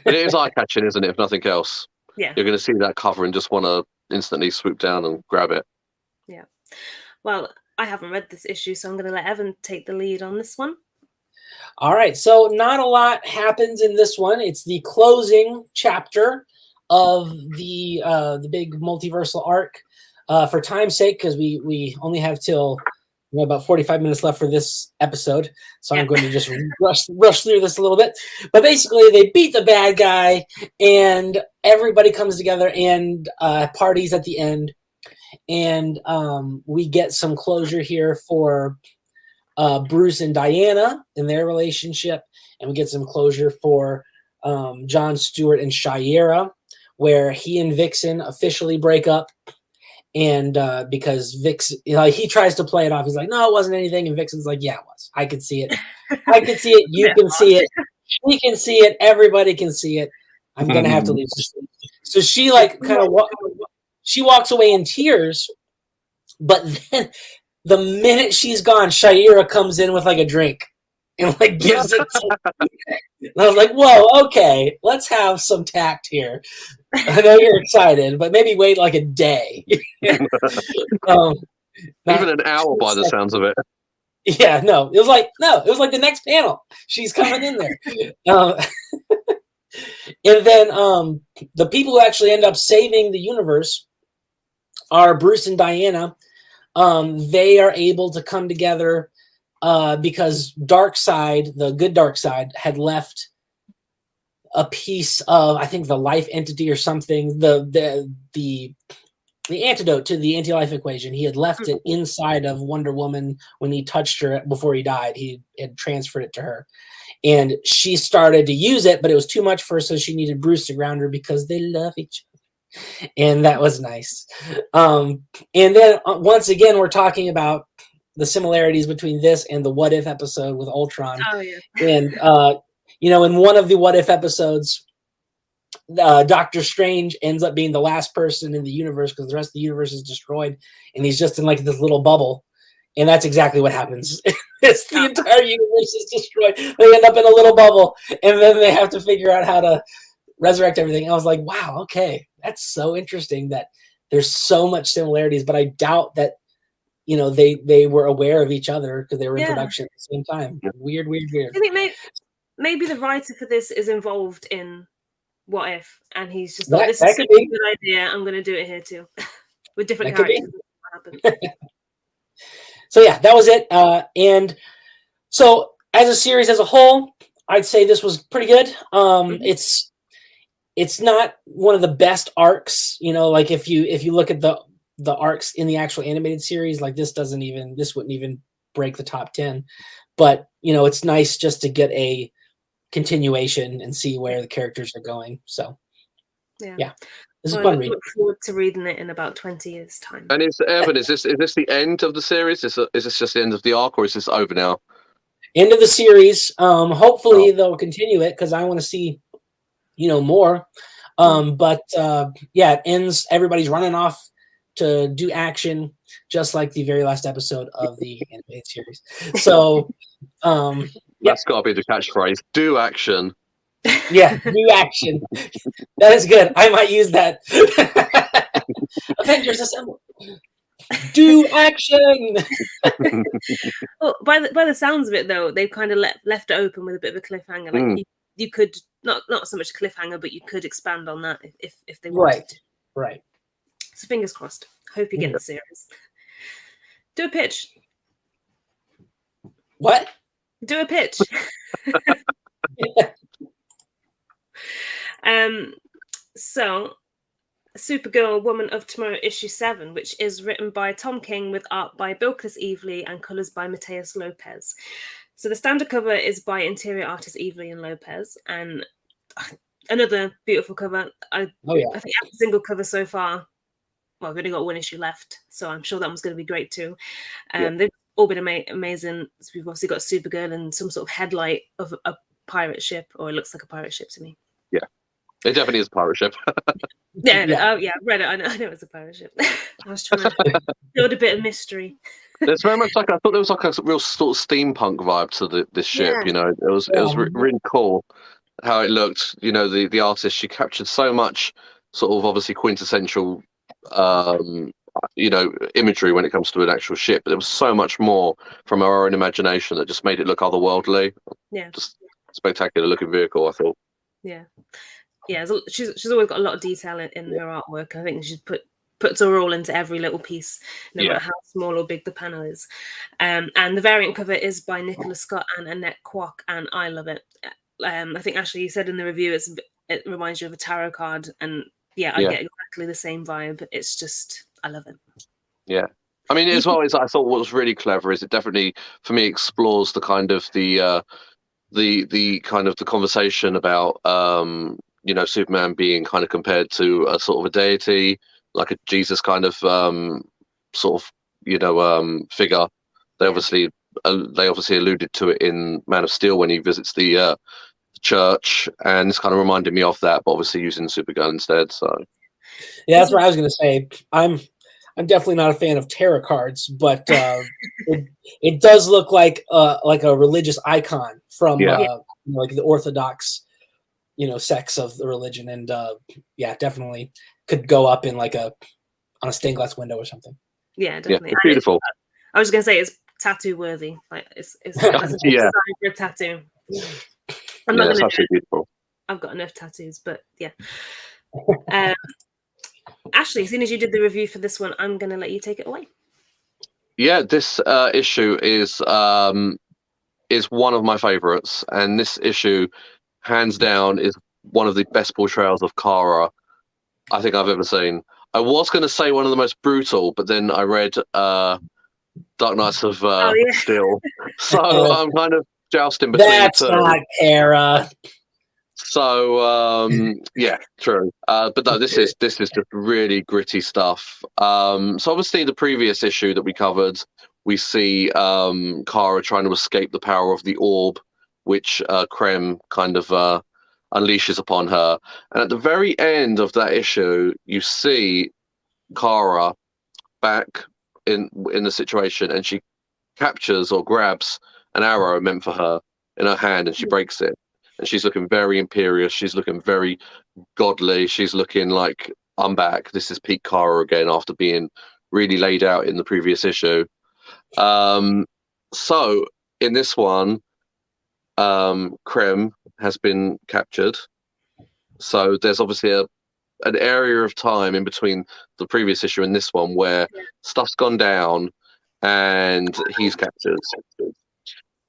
But it is eye-catching, isn't it? If nothing else. Yeah. You're going to see that cover and just want to instantly swoop down and grab it. Yeah. Well, I haven't read this issue, so I'm going to let Evan take the lead on this one. All right. So not a lot happens in this one. It's the closing chapter of the big multiversal arc. For time's sake, because we only have till about 45 minutes left for this episode, so I'm going to just rush through this a little bit. But basically, they beat the bad guy, and everybody comes together and parties at the end. And we get some closure here for Bruce and Diana in their relationship, and we get some closure for John Stewart and Shayera, where he and Vixen officially break up. And because Vixen, he tries to play it off. He's like, no, it wasn't anything. And Vixen's like, yeah, it was. I could see it. I could see it. You can see it. We can see it. Everybody can see it. I'm going to have to leave. So she she walks away in tears. But then the minute she's gone, Shayera comes in with a drink and gives it to me. And I was like, whoa, okay, let's have some tact here. I know you're excited, but maybe wait a day. Even an hour by the sounds of it. Yeah, it was like the next panel. She's coming in there. And then the people who actually end up saving the universe are Bruce and Diana. They are able to come together because Darkseid, the good Darkseid, had left a piece of, I think, the life entity or something, the antidote to the anti-life equation. He had left it inside of Wonder Woman when he touched her before he died. He had transferred it to her. And she started to use it, but it was too much for her, so she needed Bruce to ground her because they love each other. And that was nice. And then once again, we're talking about the similarities between this and the What If episode with Ultron. Oh, yeah. And, in one of the What If episodes, Doctor Strange ends up being the last person in the universe because the rest of the universe is destroyed. And he's just in this little bubble. And that's exactly what happens. It's the entire universe is destroyed. They end up in a little bubble. And then they have to figure out how to resurrect everything. And I was like, wow, okay. That's so interesting that there's so much similarities. But I doubt that, they were aware of each other because they were in production at the same time. Weird. Do you think maybe the writer for this is involved in What If, and he's just thought, this That is could such a be. good idea, I'm going to do it here too. With different That could be. characters. What happens. So yeah, that was it. And so as a series as a whole, I'd say this was pretty good. It's not one of the best arcs, you know, like if you look at the arcs in the actual animated series, like this wouldn't even break the top 10. But, you know, it's nice just to get a continuation and see where the characters are going. So yeah. This is a fun read. Look forward to reading it in about 20 years' time. And Evan, is this the end of the series? Is this just the end of the arc, or is this over now? End of the series. Hopefully they'll continue it because I want to see, you know, more. But yeah, it ends. Everybody's running off to do action, just like the very last episode of the animated series. So That's got to be the catchphrase: "Do action." Yeah, do action. That is good. I might use that. Avengers Assemble. Do action. Well, by the sounds of it, though, they've kind of left it open with a bit of a cliffhanger. Like you could not so much a cliffhanger, but you could expand on that if they wanted to. Right. So fingers crossed. Hope you get the series. Do a pitch. What? Do a pitch. So Supergirl Woman of Tomorrow issue 7, which is written by Tom King with art by Bilquis Evely and colours by Mateus Lopez. So the standard cover is by interior artist Evely and Lopez, and another beautiful cover. I think every single cover so far, well, we've only got one issue left, so I'm sure that one's going to be great too. They've all been amazing. So we've obviously got Supergirl and some sort of headlight of a pirate ship, or it looks like a pirate ship to me. Yeah, it definitely is a pirate ship. Yeah. Oh yeah, read it. I know it's a pirate ship. I was trying to build a bit of mystery. It's very much like, I thought there was like a real sort of steampunk vibe to this ship. Yeah. You know, it was really cool how it looked. You know, the artist, she captured so much sort of obviously quintessential you know, imagery when it comes to an actual ship, but there was so much more from our own imagination that just made it look otherworldly. Yeah, just spectacular looking vehicle, I thought. Yeah, she's always got a lot of detail in her artwork. I think she's puts her all into every little piece, no matter how small or big the panel is. And the variant cover is by Nicola Scott and Annette Kwok, and I love it. I think Ashley, you said in the review it reminds you of a tarot card, and I get exactly the same vibe. It's just, I love it. Yeah. I mean, as well as I thought what was really clever is it definitely, for me, explores the kind of the kind of the conversation about you know, Superman being kind of compared to a sort of a deity, like a Jesus kind of sort of, you know, figure. They obviously alluded to it in Man of Steel when he visits the church, and it's kind of reminded me of that, but obviously using Supergirl instead. So yeah, that's what I was going to say. I'm definitely not a fan of tarot cards, but it does look like a religious icon from like the Orthodox, you know, sects of the religion, and definitely could go up in like on a stained glass window or something. Yeah, definitely. Yeah, it's beautiful. I was going to say it's tattoo worthy. Like it's designed for a tattoo. I'm not it's absolutely beautiful. I've got enough tattoos, but yeah. Ashley, as soon as you did the review for this one, I'm going to let you take it away. Yeah, this issue is one of my favorites, and this issue, hands down, is one of the best portrayals of Kara I think I've ever seen. I was going to say one of the most brutal, but then I read Dark Knights of Steel, so I'm kind of jousting between the two. That's not Kara. So yeah, true. But no, this is just really gritty stuff. So obviously, the previous issue that we covered, we see Kara trying to escape the power of the orb, which Krem kind of unleashes upon her. And at the very end of that issue, you see Kara back in the situation, and she captures or grabs an arrow meant for her in her hand, and she breaks it. And she's looking very imperious. She's looking very godly. She's looking like, I'm back. This is peak Kara again after being really laid out in the previous issue. So in this one, Krem has been captured. So there's obviously an area of time in between the previous issue and this one where stuff's gone down and he's captured.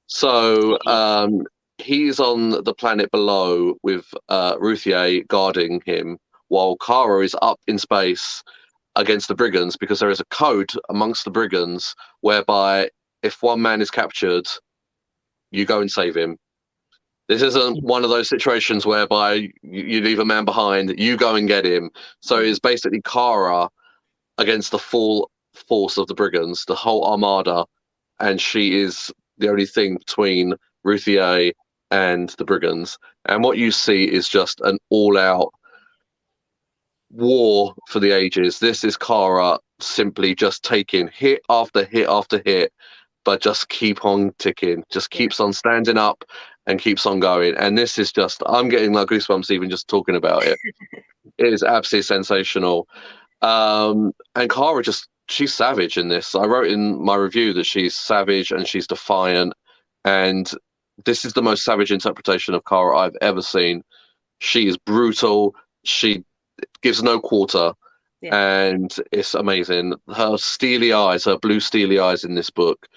So he's on the planet below with Ruthier guarding him while Kara is up in space against the brigands, because there is a code amongst the brigands whereby if one man is captured, you go and save him. This isn't one of those situations whereby you leave a man behind, you go and get him. So it's basically Kara against the full force of the brigands, the whole armada, and she is the only thing between Ruthier and the brigands. And what you see is just an all-out war for the ages. This is Kara simply just taking hit after hit after hit, but just keep on ticking, just keeps on standing up and keeps on going. And this is just, I'm getting like goosebumps even just talking about it. It is absolutely sensational. And Kara she's savage in this. I wrote in my review that she's savage and she's defiant. And this is the most savage interpretation of Kara I've ever seen. She is brutal. She gives no quarter. Yeah. And it's amazing. Her steely eyes, her blue steely eyes in this book,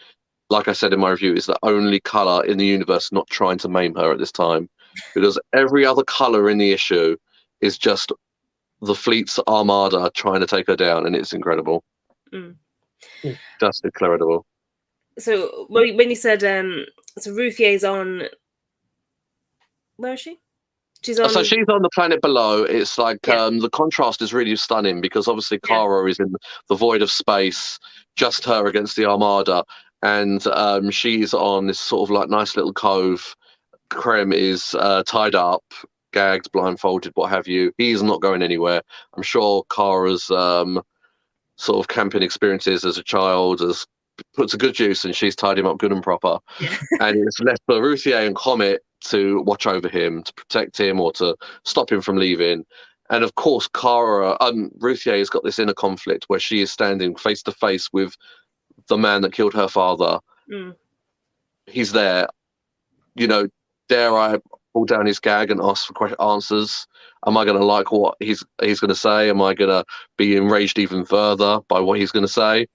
like I said in my review, is the only color in the universe not trying to maim her at this time, because every other color in the issue is just the fleet's armada trying to take her down, and it's incredible. Just incredible. So when you said so Ruthier's on, where is she? She's on. So she's on the planet below. It's like the contrast is really stunning, because obviously Kara is in the void of space, just her against the armada, and she's on this sort of like nice little cove. Krem is tied up, gagged, blindfolded, what have you. He's not going anywhere. I'm sure Kara's sort of camping experiences as a child has put to good use, and she's tied him up good and proper. And it's left for Ruthier and Comet to watch over him, to protect him, or to stop him from leaving. And of course, Ruthier has got this inner conflict where she is standing face to face with the man that killed her father. He's there. You know, dare I pull down his gag and ask for answers? Am I going to like what he's going to say? Am I going to be enraged even further by what he's going to say?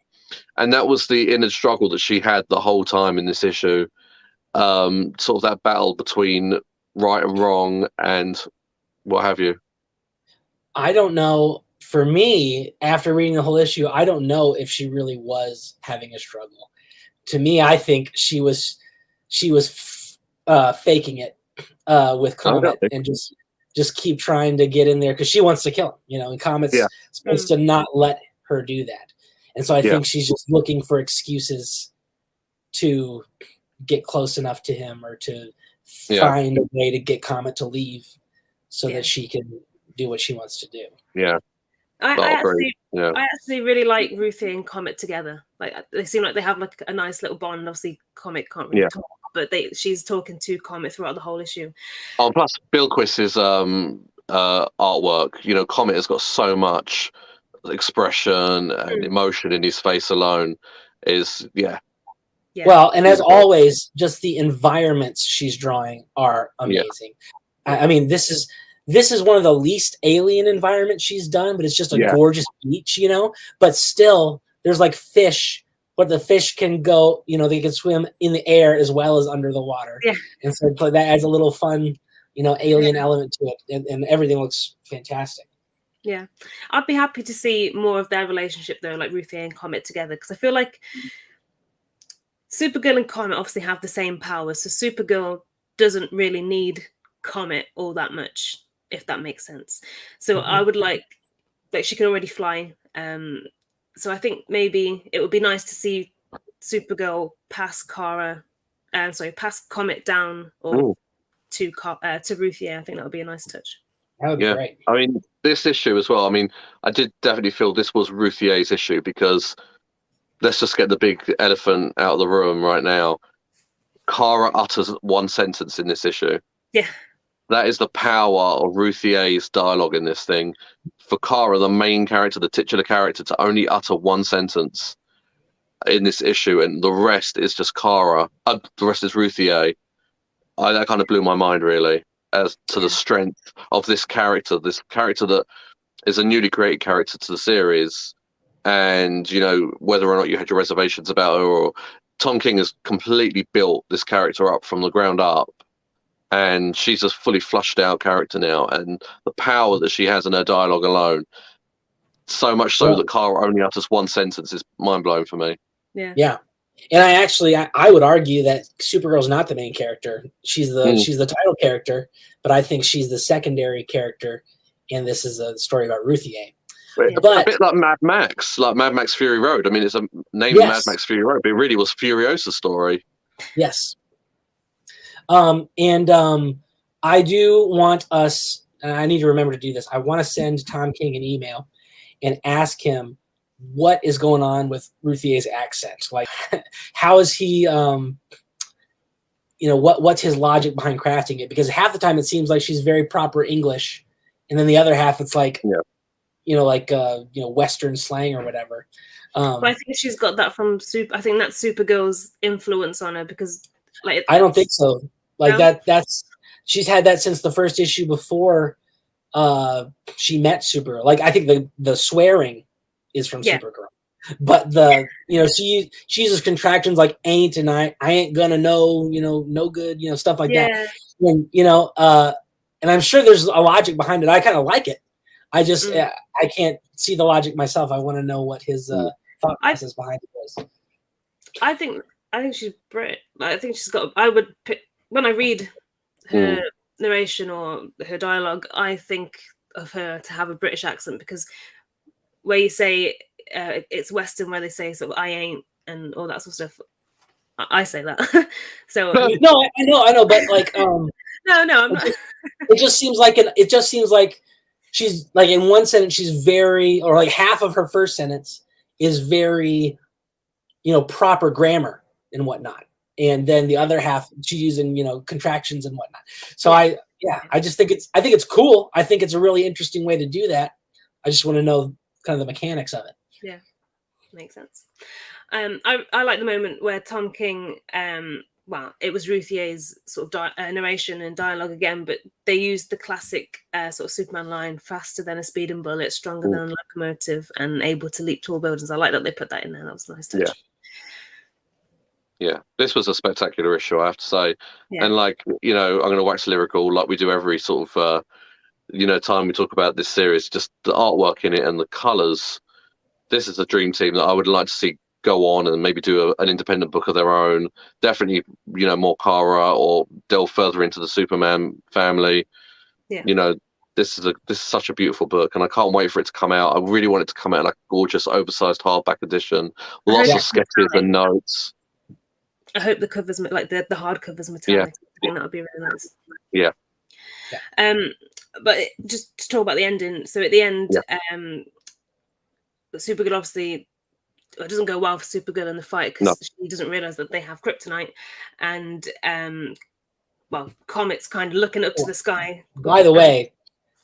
And that was the inner struggle that she had the whole time in this issue. Sort of that battle between right and wrong and what have you. I don't know. For me, after reading the whole issue, I don't know if she really was having a struggle. To me, I think she was faking it with Comet and just keep trying to get in there because she wants to kill him. You know, and Comet's supposed to not let her do that. And so I think she's just looking for excuses to get close enough to him or to find a way to get Comet to leave so that she can do what she wants to do. Yeah. I actually really like Ruthie and Comet together. Like they seem like they have like a nice little bond. Obviously, Comet can't really talk, but she's talking to Comet throughout the whole issue. Oh, plus Bilquis's artwork. You know, Comet has got so much expression and emotion in his face alone. Well, and as always, just the environments she's drawing are amazing. I mean, this is one of the least alien environments she's done, but it's just a gorgeous beach, you know. But still, there's like fish, but the fish can go, you know, they can swim in the air as well as under the water. Yeah. And so that adds a little fun, you know, alien element to it, and everything looks fantastic. Yeah, I'd be happy to see more of their relationship though, like Ruthie and Comet together, because I feel like Supergirl and Comet obviously have the same powers, so Supergirl doesn't really need Comet all that much, if that makes sense. So I would like she can already fly. So I think maybe it would be nice to see Supergirl pass Comet down or to Ruthier. I think that would be a nice touch. That would be great. I mean, this issue as well. I mean, I did definitely feel this was Ruthier's issue, because let's just get the big elephant out of the room right now. Kara utters one sentence in this issue. Yeah. That is the power of Ruthier's dialogue in this thing. For Kara, the main character, the titular character, to only utter one sentence in this issue, and the rest is just Kara. The rest is Ruthier that kind of blew my mind, really, as to the strength of this character that is a newly created character to the series. And, you know, whether or not you had your reservations about her, or Tom King has completely built this character up from the ground up. And she's a fully flushed out character now. And the power that she has in her dialogue alone, so much so that Kara only utters one sentence, is mind blowing for me. Yeah. And I would argue that Supergirl's not the main character. She's the title character, but I think she's the secondary character. And this is a story about Ruthier. But a bit like Mad Max Fury Road. I mean, it's a name Mad Max Fury Road, but it really was Furiosa's story. Yes. I do want us, and I need to remember to do this, I want to send Tom King an email and ask him what is going on with Ruthier's accent. Like, how is he, what's his logic behind crafting it? Because half the time it seems like she's very proper English, and then the other half it's like, Western slang or whatever. But I think she's got that from I think that's Supergirl's influence on her, because I don't think so. That's she's had that since the first issue before she met Supergirl. Like, I think the swearing is from Supergirl, but she uses contractions like ain't and I ain't gonna know, no good, stuff like that. And, and I'm sure there's a logic behind it. I kind of like it. I just I can't see the logic myself. I want to know what his thought process behind it was. I think she's Brit. I think she's got. I would pick, when I read her narration or her dialogue, I think of her to have a British accent, because where you say it's Western, where they say sort of I ain't and all that sort of stuff, I say that. So no, I know, but like no, I'm not. It just seems like she's like, in one sentence she's very, or like half of her first sentence is very, proper grammar and whatnot, and then the other half she's using contractions and whatnot. So I just think it's cool. I think it's a really interesting way to do that. I just want to know kind of the mechanics of it. Yeah, makes sense. I like the moment where Tom King, it was Ruthier's sort of narration and dialogue again, but they used the classic sort of Superman line: faster than a speeding bullet, stronger than a locomotive, and able to leap tall buildings. I like that they put that in there. That was a nice touch. Yeah, this was a spectacular issue, I have to say. Yeah. And I'm going to wax lyrical like we do every sort of, time we talk about this series. Just the artwork in it and the colours. This is a dream team that I would like to see go on and maybe do an independent book of their own. Definitely, more Kara, or delve further into the Superman family. Yeah. This is such a beautiful book, and I can't wait for it to come out. I really want it to come out in a gorgeous, oversized hardback edition, lots of sketches and notes. I hope the covers, like the hardcovers, metallic. I think that would be really nice. Yeah. But just to talk about the ending. So at the end, Supergirl obviously, it doesn't go well for Supergirl in the fight, because she doesn't realize that they have kryptonite, and Comet's kind of looking up to the sky. By the way,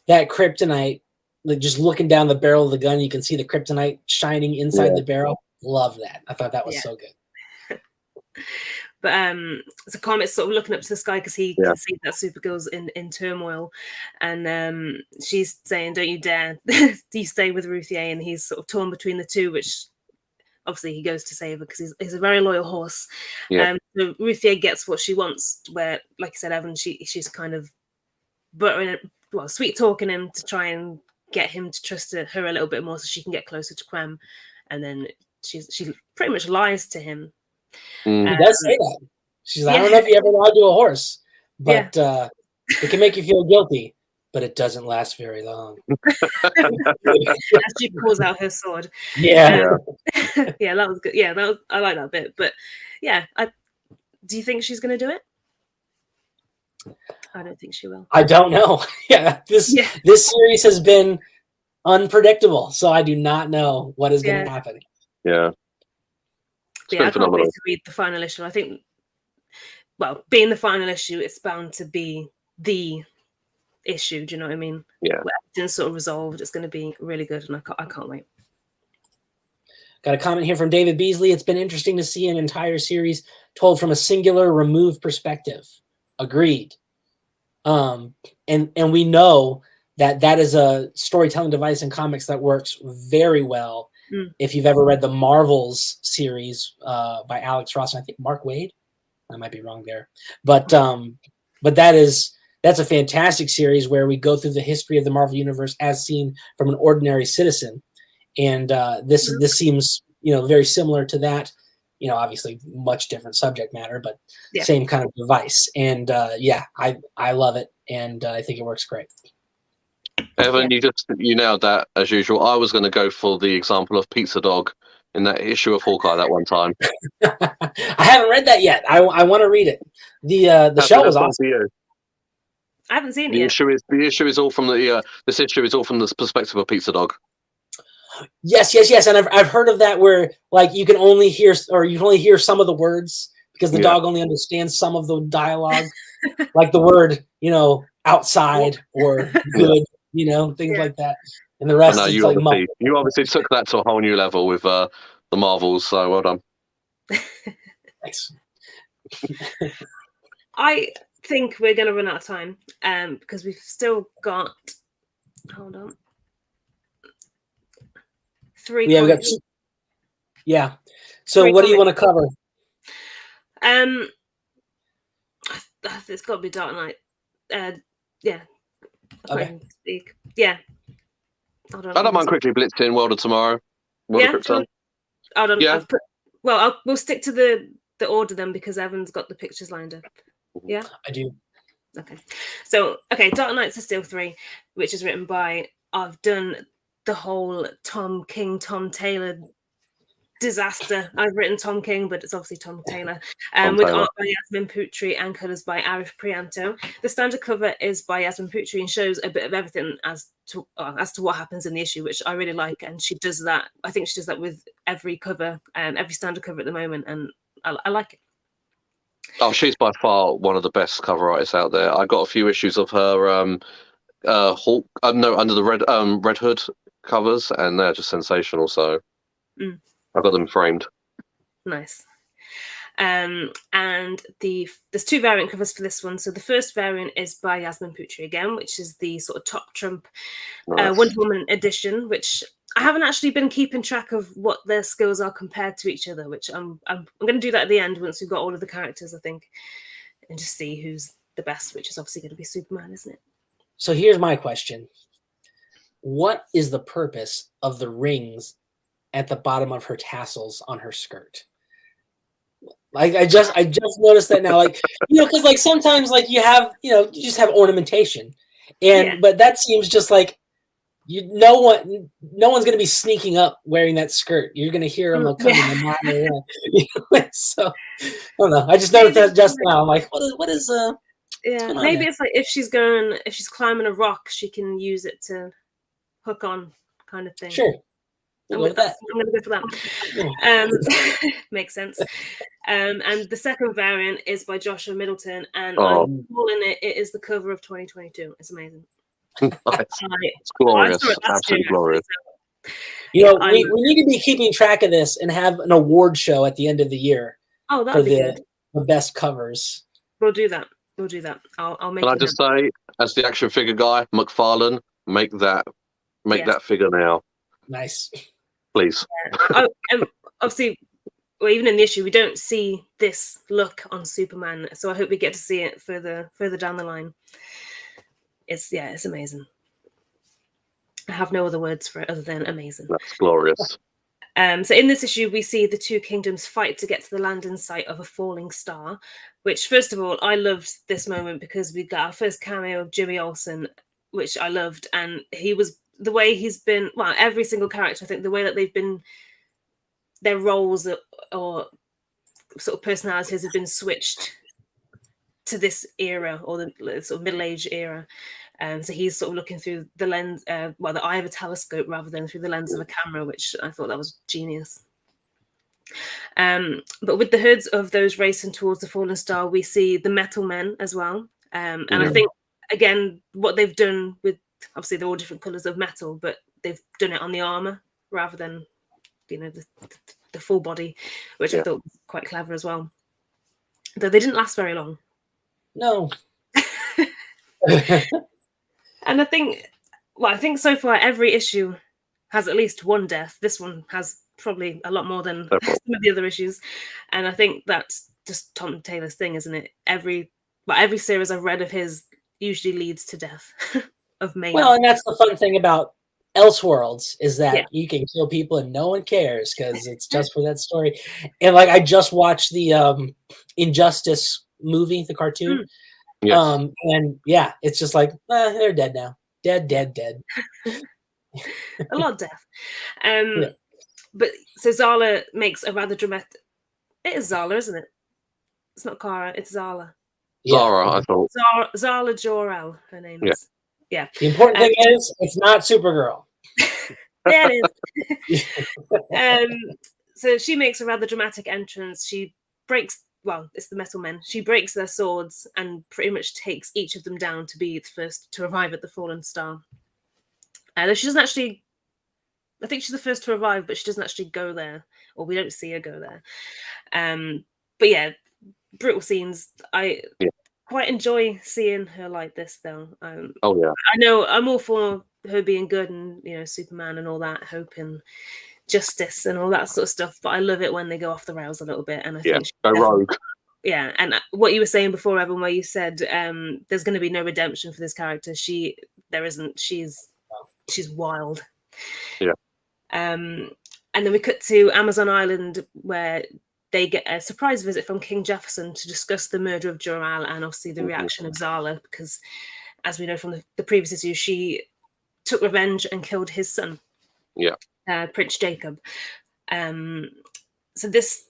that kryptonite, like just looking down the barrel of the gun, you can see the kryptonite shining inside the barrel. Love that. I thought that was so good. But so Comet's sort of looking up to the sky because he can see that Supergirl's in turmoil, and she's saying, "Don't you dare! Do you stay with Ruthier?" And he's sort of torn between the two, which obviously he goes to save her because he's a very loyal horse. So Ruthier gets what she wants, where, like you said, Evan, she's kind of sweet talking him to try and get him to trust her a little bit more so she can get closer to Krem, and then she pretty much lies to him. He does say that. She's like, I don't know if you ever lied to a horse, but it can make you feel guilty, but it doesn't last very long. As she pulls out her sword. Yeah. That was good. Yeah, I like that bit. But do you think she's going to do it? I don't think she will. I don't know. This series has been unpredictable, so I do not know what is going to happen. Yeah. I can't wait to read the final issue. I think, being the final issue, it's bound to be the issue. Do you know what I mean? Yeah. Where everything's sort of resolved. It's going to be really good, and I can't wait. Got a comment here from David Beasley. It's been interesting to see an entire series told from a singular, removed perspective. Agreed. And we know that is a storytelling device in comics that works very well. If you've ever read the Marvels series by Alex Ross and I think Mark Waid, I might be wrong there, but that's a fantastic series where we go through the history of the Marvel Universe as seen from an ordinary citizen, and this seems very similar to that. Obviously much different subject matter, but same kind of device. And I love it, and I think it works great. Evan, you nailed that as usual. I was going to go for the example of Pizza Dog in that issue of Hawkeye that one time. I haven't read that yet. I want to read it. The show was awesome. I haven't seen it yet. The issue is all from this issue is all from the perspective of Pizza Dog. Yes, and I've heard of that where like you can only hear some of the words because the dog only understands some of the dialogue, like the word outside or good, things like that, and the rest. No, you obviously took that to a whole new level with the Marvels. So well done. Thanks. I think we're going to run out of time because we've still got. Hold on. 3. Yeah, we got. Yeah. So, what do you want to cover? It's got to be Dark Knight. Yeah. Okay. Yeah. I don't mind quickly blitzing World of Tomorrow. World of Krypton. Hold on. Yeah. We'll stick to the order then because Evan's got the pictures lined up. Yeah. I do. Okay. So, Dark Knights of Steel 3, which is written by. I've done the whole Tom Taylor disaster. I've written Tom King, but it's obviously Tom Taylor. With art by Yasmin Putri and colours by Arif Prianto. The standard cover is by Yasmin Putri and shows a bit of everything as to what happens in the issue, which I really like. And she does that. I think she does that with every cover, every standard cover at the moment, and I like it. Oh, she's by far one of the best cover artists out there. I got a few issues of her Hulk. Under the Red Hood covers, and they're just sensational. So I got them framed. Nice. And there's 2 variant covers for this one. So the first variant is by Yasmin Putri again, which is the sort of top trump Wonder Woman edition, which I haven't actually been keeping track of what their skills are compared to each other, which I'm going to do that at the end once we've got all of the characters, I think, and just see who's the best, which is obviously going to be Superman, isn't it? So here's my question. What is the purpose of the rings at the bottom of her tassels on her skirt? Like I just noticed that now, like, because like sometimes like you just have ornamentation, and but that seems just like no one's gonna be sneaking up wearing that skirt. You're gonna hear them coming a mile away. So I don't know. I just noticed that just now. I'm like, what is maybe it's like if she's climbing a rock, she can use it to hook on, kind of thing. Sure. I'm going to go for that. Makes sense. And the second variant is by Joshua Middleton, and I'm calling it is the cover of 2022. It's amazing. It's glorious. Absolutely glorious. We need to be keeping track of this and have an award show at the end of the year. Oh, that'd be good. The best covers. We'll do that. I'll make. Can I just say, as the action figure guy, McFarlane, make that figure now. Nice. Please. Obviously, even in the issue, we don't see this look on Superman, so I hope we get to see it further down the line. It's amazing. I have no other words for it other than amazing. That's glorious. So in this issue, we see the 2 kingdoms fight to get to the landing site of a falling star, which, first of all, I loved this moment because we got our first cameo of Jimmy Olsen, which I loved, and he was the way he's been, every single character, I think the way that they've been, their roles or sort of personalities have been switched to this era or the sort of middle-age era. So he's sort of looking through the lens, the eye of a telescope rather than through the lens of a camera, which I thought that was genius. But with the hoods of those racing towards the fallen star, we see the metal men as well. And I think, again, what they've done with, obviously they're all different colors of metal, but they've done it on the armor rather than, the full body, which I thought was quite clever as well. Though they didn't last very long. No. And I think so far every issue has at least one death. This one has probably a lot more than Several. some of the other issues, and I think that's just Tom Taylor's thing, isn't it? Every series I've read of his usually leads to death of main. Well, and that's the fun thing about Elseworlds is that Yeah. you can kill people and no one cares because it's just for that story. And like I just watched the Injustice movie, the cartoon. Yes. And yeah, it's just like they're dead now. Dead. A lot of death. Yeah. But so Zala makes a rather dramatic. It is Zala, isn't it? It's not Kara. It's Zala. Zara, I thought. Zala Jor-El, her name Yeah. is. Yeah. The important thing is it's not Supergirl. There it is. So she makes a rather dramatic entrance. She breaks. Well, it's the Metal Men. She breaks their swords and pretty much takes each of them down to be the first to arrive at the Fallen Star. Though she doesn't actually. I think she's the first to arrive, but she doesn't actually go there, or we don't see her go there. But yeah, brutal scenes. I quite enjoy seeing her like this, though. Oh yeah. I know I'm all for her being good and Superman and all that, hope and justice and all that sort of stuff. But I love it when they go off the rails a little bit, and I think go rogue. Yeah, and what you were saying before, Evan, where you said there's going to be no redemption for this character. There isn't. She's wild. Yeah. And then we cut to Amazon Island, where they get a surprise visit from King Jefferson to discuss the murder of Jor-El and obviously the reaction of Zala, because, as we know from the previous issue, she took revenge and killed his son, Prince Jacob. So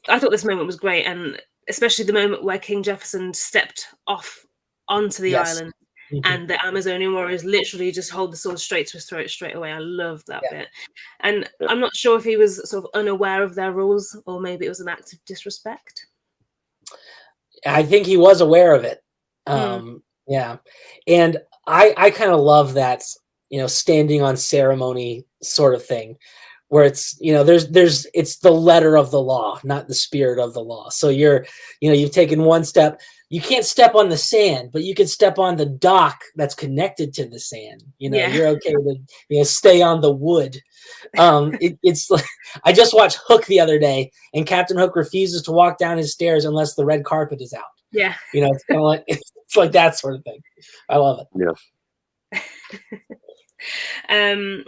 I thought this moment was great, and especially the moment where King Jefferson stepped off onto the island. And the Amazonian warriors literally just hold the sword straight to his throat straight away. I love that bit. And I'm not sure if he was sort of unaware of their rules, or maybe it was an act of disrespect. I think he was aware of it. Yeah. And I kind of love that, standing on ceremony sort of thing, where it's, it's the letter of the law, not the spirit of the law. So you've taken one step. You can't step on the sand, but you can step on the dock that's connected to the sand. You're okay to stay on the wood. It's like, I just watched Hook the other day, and Captain Hook refuses to walk down his stairs unless the red carpet is out. Yeah. It's kind of like it's like that sort of thing. I love it. Yeah.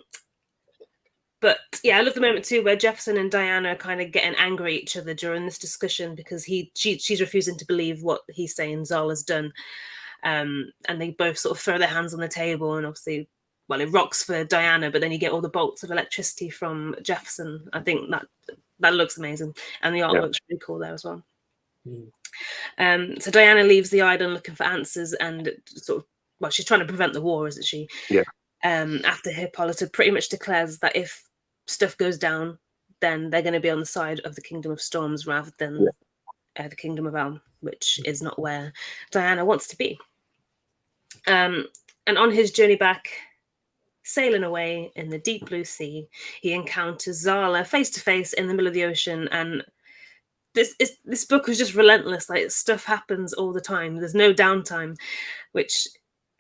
But yeah, I love the moment too where Jefferson and Diana are kind of getting angry at each other during this discussion because she's refusing to believe what he's saying Zala's done. And they both sort of throw their hands on the table, and obviously, well, it rocks for Diana, but then you get all the bolts of electricity from Jefferson. I think that looks amazing, and the artwork's really cool there as well. So Diana leaves the island looking for answers, and she's trying to prevent the war, isn't she? Yeah. After Hippolyta pretty much declares that if stuff goes down, then they're going to be on the side of the Kingdom of Storms rather than the Kingdom of El, which is not where Diana wants to be. And on his journey back, sailing away in the deep blue sea, he encounters Zala face to face in the middle of the ocean, and this book was just relentless. Like, stuff happens all the time. There's no downtime, which,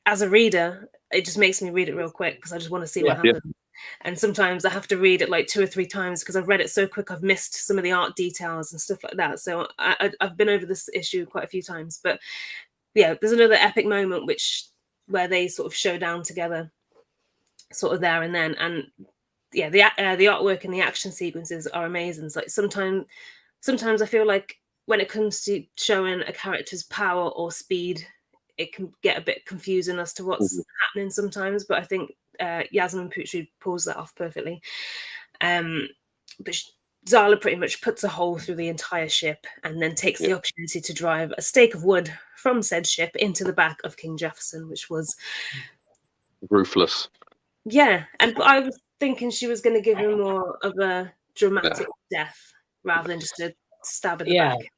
as a reader, it just makes me read it real quick because I just want to see what happens. And sometimes I have to read it like 2 or 3 times because I've read it so quick I've missed some of the art details and stuff like that. So I've been over this issue quite a few times. But yeah, there's another epic moment where they sort of show down together, sort of there and then. And yeah, the artwork and the action sequences are amazing. It's like sometimes I feel like when it comes to showing a character's power or speed, it can get a bit confusing as to what's happening sometimes. But I think Yasmin Putri pulls that off perfectly. But Zala pretty much puts a hole through the entire ship and then takes the opportunity to drive a stake of wood from said ship into the back of King Jefferson, which was ruthless. Yeah, and I was thinking she was going to give him more of a dramatic death rather than just a stab in the back.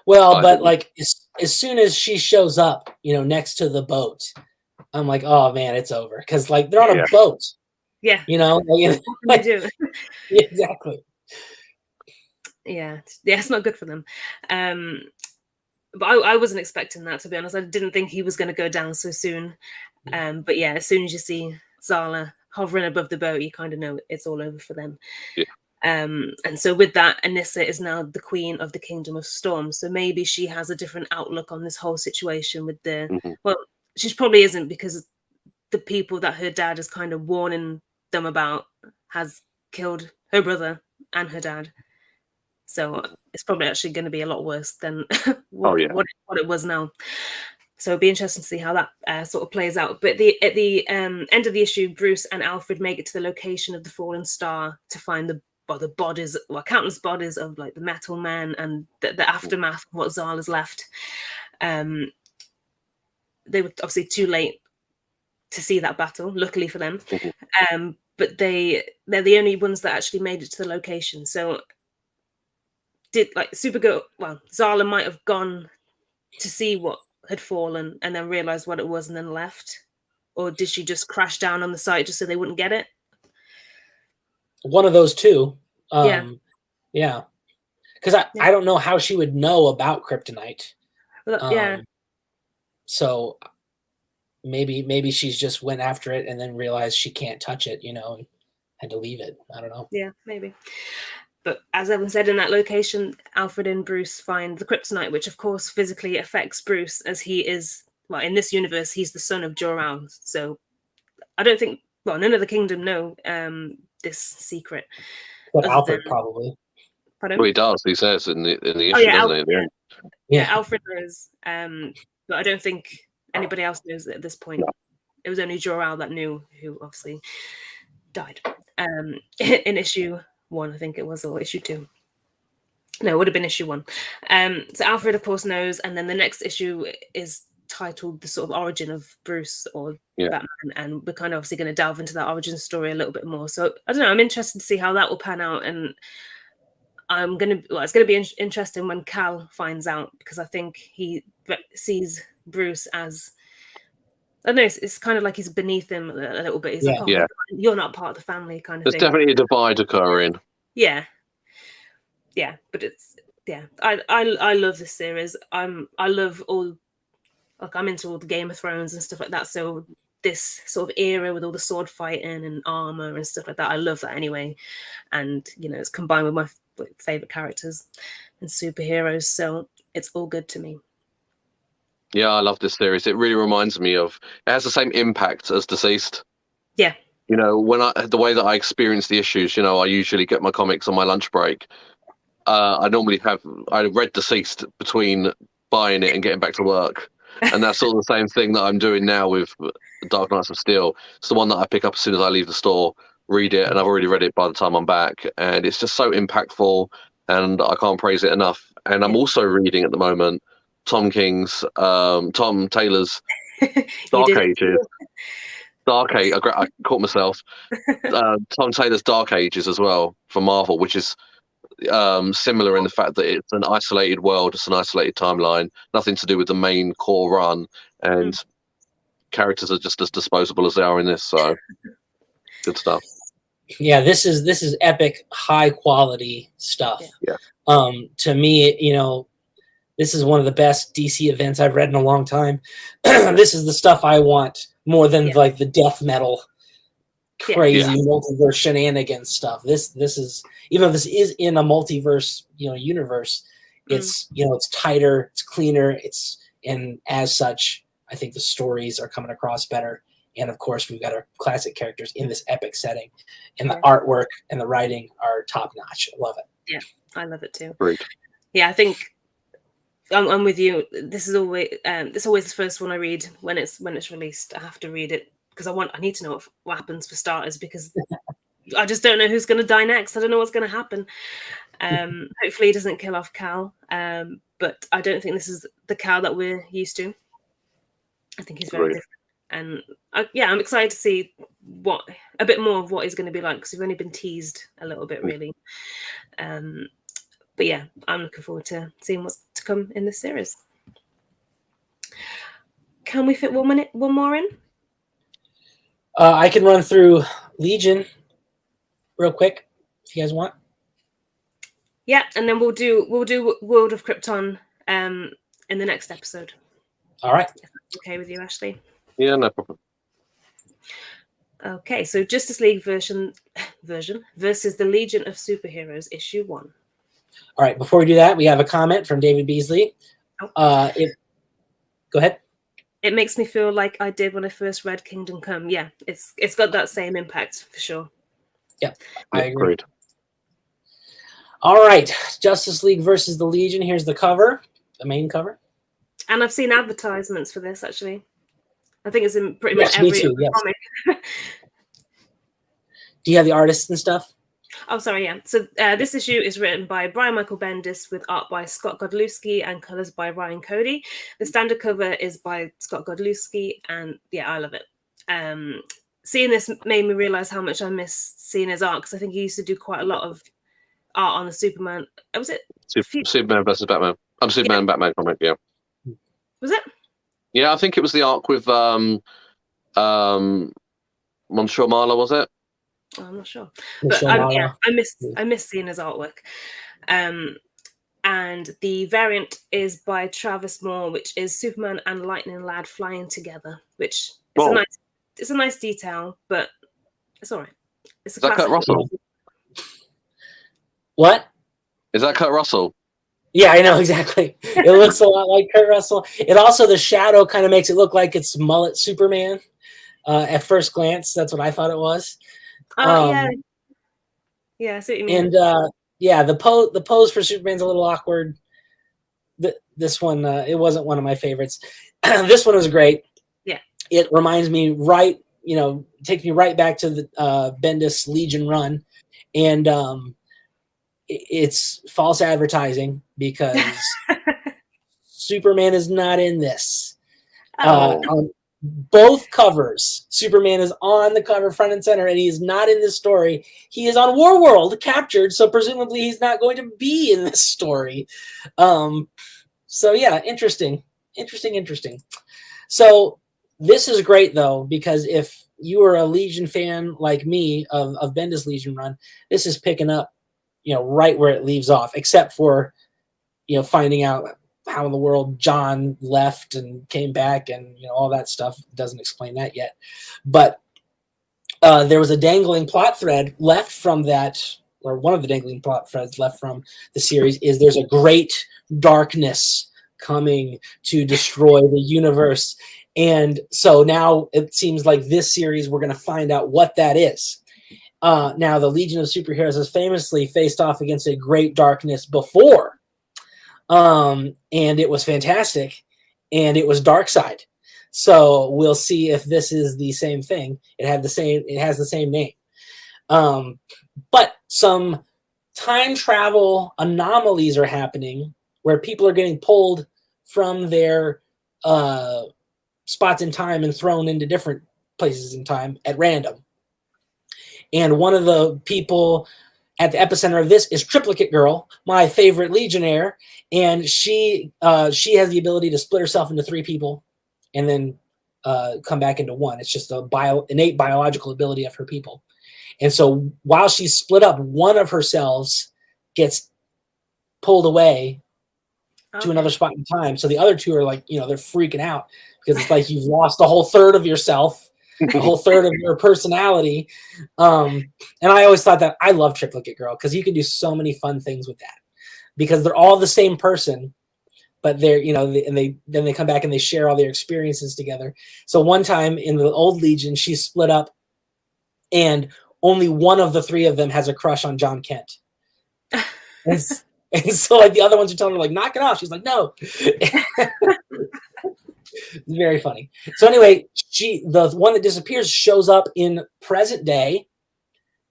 Well, but like as soon as she shows up, next to the boat, I'm like, oh man, it's over, because like they're on a boat. Yeah, they do. Exactly. Yeah, it's not good for them. but I wasn't expecting that, to be honest. I didn't think he was going to go down so soon. But yeah, as soon as you see Zala hovering above the boat, you kind of know it's all over for them. Yeah. And so with that, Anissa is now the queen of the Kingdom of Storm. So maybe she has a different outlook on this whole situation with the, well, she probably isn't, because the people that her dad is kind of warning them about has killed her brother and her dad. So it's probably actually going to be a lot worse than what it was now. So it'll be interesting to see how that sort of plays out. But at the end of the issue, Bruce and Alfred make it to the location of the fallen star to find the bodies, well, countless bodies of like the Metal Men and the aftermath of what Zala's left. They were obviously too late to see that battle, luckily for them. But they're the only ones that actually made it to the location. So did like Supergirl, well, Zala might have gone to see what had fallen and then realized what it was and then left? Or did she just crash down on the site just so they wouldn't get it? One of those two. Yeah. Because I don't know how she would know about kryptonite. Yeah. So maybe she's just went after it and then realized she can't touch it, and had to leave it. I don't know. Yeah, maybe. But as Evan said, in that location, Alfred and Bruce find the kryptonite, which of course physically affects Bruce, as he is, well, in this universe, he's the son of Jor-El. So I don't think, well, none of the kingdom know this secret. But Alfred probably. Pardon? Well, he does. He says in the issue, doesn't he? Yeah, Alfred knows. But I don't think anybody else knows at this point. No. It was only Jor-El that knew, who obviously died. In issue 1, I think it was, or issue 2. No, it would have been issue 1. So Alfred, of course, knows, and then the next issue is titled The Sort of Origin of Bruce or Batman, and we're kind of obviously going to delve into that origin story a little bit more. So I don't know, I'm interested to see how that will pan out, and it's going to be interesting when Kal finds out, because I think he sees Bruce as, I don't know, it's kind of like he's beneath him a little bit. He's like, oh, you're not part of the family, kind of thing. There's definitely a divide occurring. Yeah, but it's I love this series. I love all, like, I'm into all the Game of Thrones and stuff like that. So this sort of era with all the sword fighting and armor and stuff like that, I love that anyway. And it's combined with my favorite characters and superheroes, so it's all good to me. Yeah, I love this series. It really reminds me of, it has the same impact as Deceased. Yeah. When the way that I experience the issues, I usually get my comics on my lunch break. I read Deceased between buying it and getting back to work. And that's sort of the same thing that I'm doing now with Dark Knights of Steel. It's the one that I pick up as soon as I leave the store, read it, and I've already read it by the time I'm back. And it's just so impactful, and I can't praise it enough. And I'm also reading at the moment Tom Taylor's Dark Ages. I caught myself. Tom Taylor's Dark Ages as well for Marvel, which is similar in the fact that it's an isolated world, it's an isolated timeline, nothing to do with the main core run, and characters are just as disposable as they are in this. So good stuff. Yeah, this is epic, high quality stuff. Yeah. To me, this is one of the best DC events I've read in a long time. This is the stuff I want more than like the death metal, crazy multiverse shenanigans stuff. This is, even though this is in a multiverse, universe, it's it's tighter, it's cleaner, and as such, I think the stories are coming across better. And of course, we've got our classic characters in this epic setting, and the artwork and the writing are top notch. I love it. Yeah, I love it too. Great. Yeah, I think I'm with you. This is always the first one I read when it's released. I have to read it because I need to know what happens, for starters, because I just don't know who's going to die next. I don't know what's going to happen. Hopefully, he doesn't kill off Kal. But I don't think this is the Kal that we're used to. I think he's very different. And I'm excited to see a bit more of what he's going to be like, because we've only been teased a little bit, really. But yeah, I'm looking forward to seeing what's to come in this series. Can we fit 1 minute, one more in? I can run through Legion real quick if you guys want. Yeah, and then we'll do World of Krypton in the next episode. All right. If that's okay with you, Ashley? Yeah, no problem. Okay, so Justice League version versus the Legion of Superheroes, issue 1. All right. Before we do that, we have a comment from David Beasley. Oh. Go ahead. It makes me feel like I did when I first read Kingdom Come. Yeah, it's got that same impact for sure. Yep, I agree. Agreed. All right, Justice League versus the Legion. Here's the cover, the main cover. And I've seen advertisements for this, actually. I think it's in pretty Yes, much me every too, yes. comic. Do you have the artists and stuff? Oh, sorry, yeah. So this issue is written by Brian Michael Bendis with art by Scott Godlewski and colors by Ryan Cody. The standard cover is by Scott Godlewski, and yeah, I love it. Seeing this made me realize how much I miss seeing his art, because I think he used to do quite a lot of art on the Superman. Was it Superman versus Batman? Superman Batman comic, yeah. Was it? Yeah, I think it was the arc with Monsieur Marlowe, was it? Oh, I'm not sure, Michelle but Marlowe. I miss seeing his artwork. And the variant is by Travis Moore, which is Superman and Lightning Lad flying together, which is a nice detail, but it's all right. It's a Is that Kurt classic. Russell? What? Is that Kurt Russell? Yeah, I know exactly. It looks a lot like Kurt Russell. It also, the shadow kind of makes it look like it's mullet Superman. At first glance, that's what I thought it was. Yeah, I see what you mean. And yeah, the pose for Superman's a little awkward. This one, it wasn't one of my favorites. This one was great. Yeah, it reminds me takes me right back to the Bendis Legion run, and it's false advertising because Superman is not in this. On both covers, Superman is on the cover front and center, and he is not in this story. He is on Warworld, captured, so presumably he's not going to be in this story. So yeah, interesting. So this is great, though, because if you are a Legion fan like me of Bendis Legion run, this is picking up, right where it leaves off, except for, finding out how in the world John left and came back and, all that stuff. Doesn't explain that yet. But there was a dangling plot thread left from that, or one of the dangling plot threads left from the series is there's a great darkness coming to destroy the universe. And so now it seems like this series, we're going to find out what that is. Now, the Legion of Superheroes has famously faced off against a great darkness before. And it was fantastic. And it was Darkseid. So we'll see if this is the same thing. It has the same name. But some time travel anomalies are happening where people are getting pulled from their spots in time and thrown into different places in time at random. And one of the people at the epicenter of this is Triplicate Girl, my favorite Legionnaire, and she has the ability to split herself into 3 people and then come back into one. It's just a innate biological ability of her people. And so while she's split up, one of her selves gets pulled away to another spot in time. So the other 2 are like, they're freaking out because it's like you've lost a whole third of yourself, a whole third of your personality. And I always thought that I love Triplicate Girl because you can do so many fun things with that because they're all the same person, but they're, and they come back and they share all their experiences together. So one time in the old Legion, she's split up and only one of the 3 of them has a crush on John Kent. And so like the other ones are telling her like, knock it off. She's like, no. It's very funny. So anyway, the one that disappears shows up in present day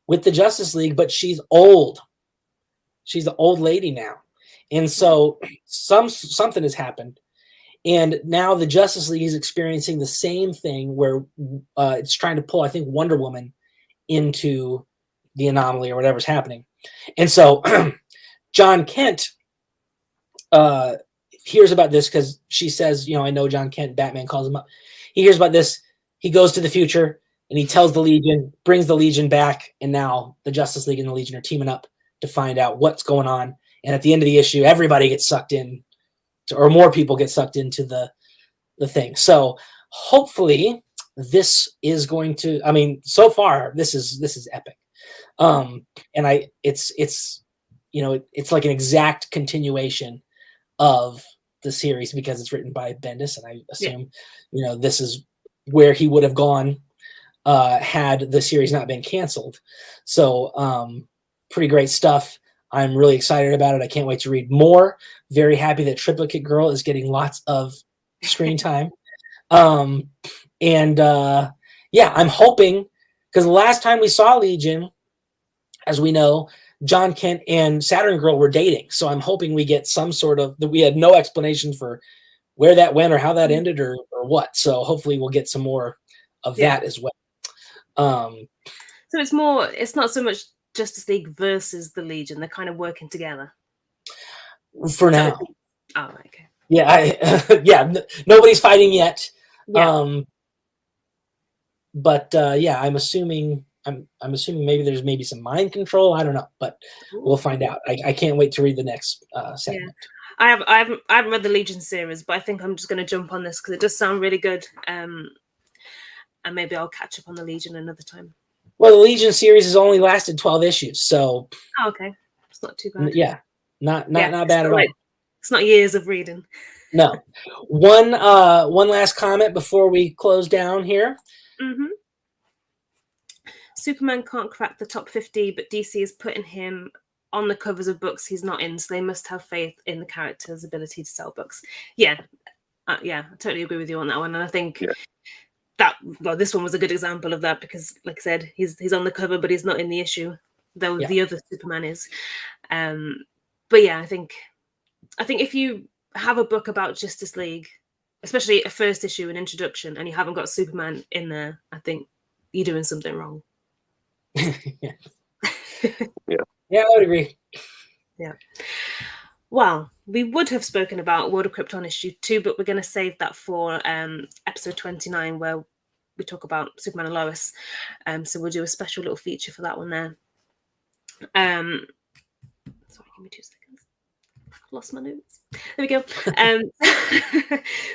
with the Justice League, but she's old. She's an old lady now. And so something has happened. And now the Justice League is experiencing the same thing where it's trying to pull, I think, Wonder Woman into the anomaly or whatever's happening. And so John Kent hears about this because she says, I know John Kent. Batman calls him up. He hears about this. He goes to the future and he tells the Legion, brings the Legion back. And now the Justice League and the Legion are teaming up to find out what's going on. And at the end of the issue, everybody gets sucked in or more people get sucked into the thing. So hopefully this is going to, I mean, so far this is epic. And it's you know, it's like an exact continuation of the series because it's written by Bendis, and I assume you know, this is where he would have gone had the series not been canceled. So pretty great stuff. I'm really excited about it. I can't wait to read more. Very happy that Triplicate Girl is getting lots of screen time. Yeah, I'm hoping, because the last time we saw Legion, as we know, John Kent and Saturn Girl were dating. So I'm hoping we get some sort of, that we had no explanation for where that went or how that ended or what. So hopefully we'll get some more of that as well. So it's not so much Justice League versus the Legion. They're kind of working together. For now. Oh, okay. Yeah, nobody's fighting yet. Yeah. Yeah, I'm assuming maybe there's some mind control. I don't know, but we'll find out. I can't wait to read the next segment. Yeah. I haven't read the Legion series, but I think I'm just going to jump on this because it does sound really good. And maybe I'll catch up on the Legion another time. Well, the Legion series has only lasted 12 issues, so okay, it's not too bad. Yeah, not bad at all. It's not years of reading. No. One last comment before we close down here. Mm-hmm. Superman can't crack the top 50, but DC is putting him on the covers of books he's not in, so they must have faith in the character's ability to sell books. Yeah, I totally agree with you on that one, and I think this one was a good example of that because, like I said, he's on the cover, but he's not in the issue, though the other Superman is. But yeah, I think if you have a book about Justice League, especially a first issue, an introduction, and you haven't got Superman in there, I think you're doing something wrong. Yeah, I would agree. Yeah. Well, we would have spoken about World of Krypton issue 2, but we're going to save that for episode 29, where we talk about Superman and Lois. So we'll do a special little feature for that one there. Sorry, give me 2 seconds. Lost my notes. There we go.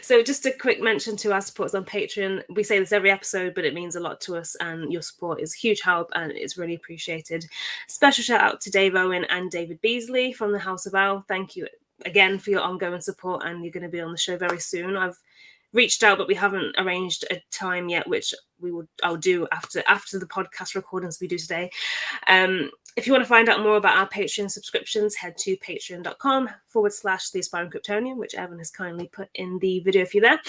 So just a quick mention to our supporters on Patreon. We say this every episode, but it means a lot to us, and your support is huge help and it's really appreciated. Special shout out to Dave Owen and David Beasley from the House of Owl. Thank you again for your ongoing support, and you're going to be on the show very soon. I've reached out, but we haven't arranged a time yet, which I'll do after the podcast recordings we do today. If you want to find out more about our Patreon subscriptions, head to patreon.com/The Aspiring Kryptonian, which Evan has kindly put in the video for you there.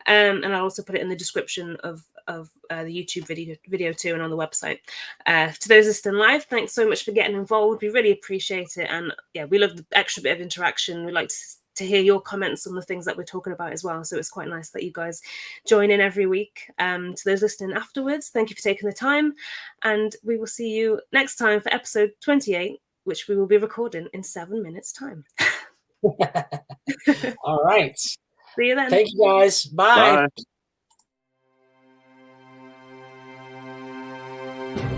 And I'll also put it in the description of the YouTube video too, and on the website. To those listening live, thanks so much for getting involved. We really appreciate it. And yeah, we love the extra bit of interaction. We like to hear your comments on the things that we're talking about as well. So it's quite nice that you guys join in every week. To those listening afterwards, thank you for taking the time. And we will see you next time for episode 28, which we will be recording in 7 minutes' time. All right. See you then. Thank you, guys. Bye. Bye.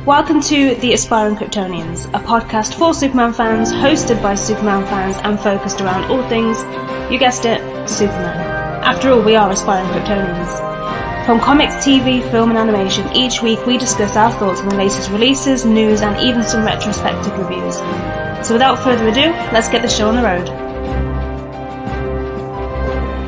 Welcome to The Aspiring Kryptonians, a podcast for Superman fans, hosted by Superman fans and focused around all things, you guessed it, Superman. After all, we are aspiring Kryptonians. From comics, TV, film and animation, each week we discuss our thoughts on the latest releases, news and even some retrospective reviews. So without further ado, let's get the show on the road.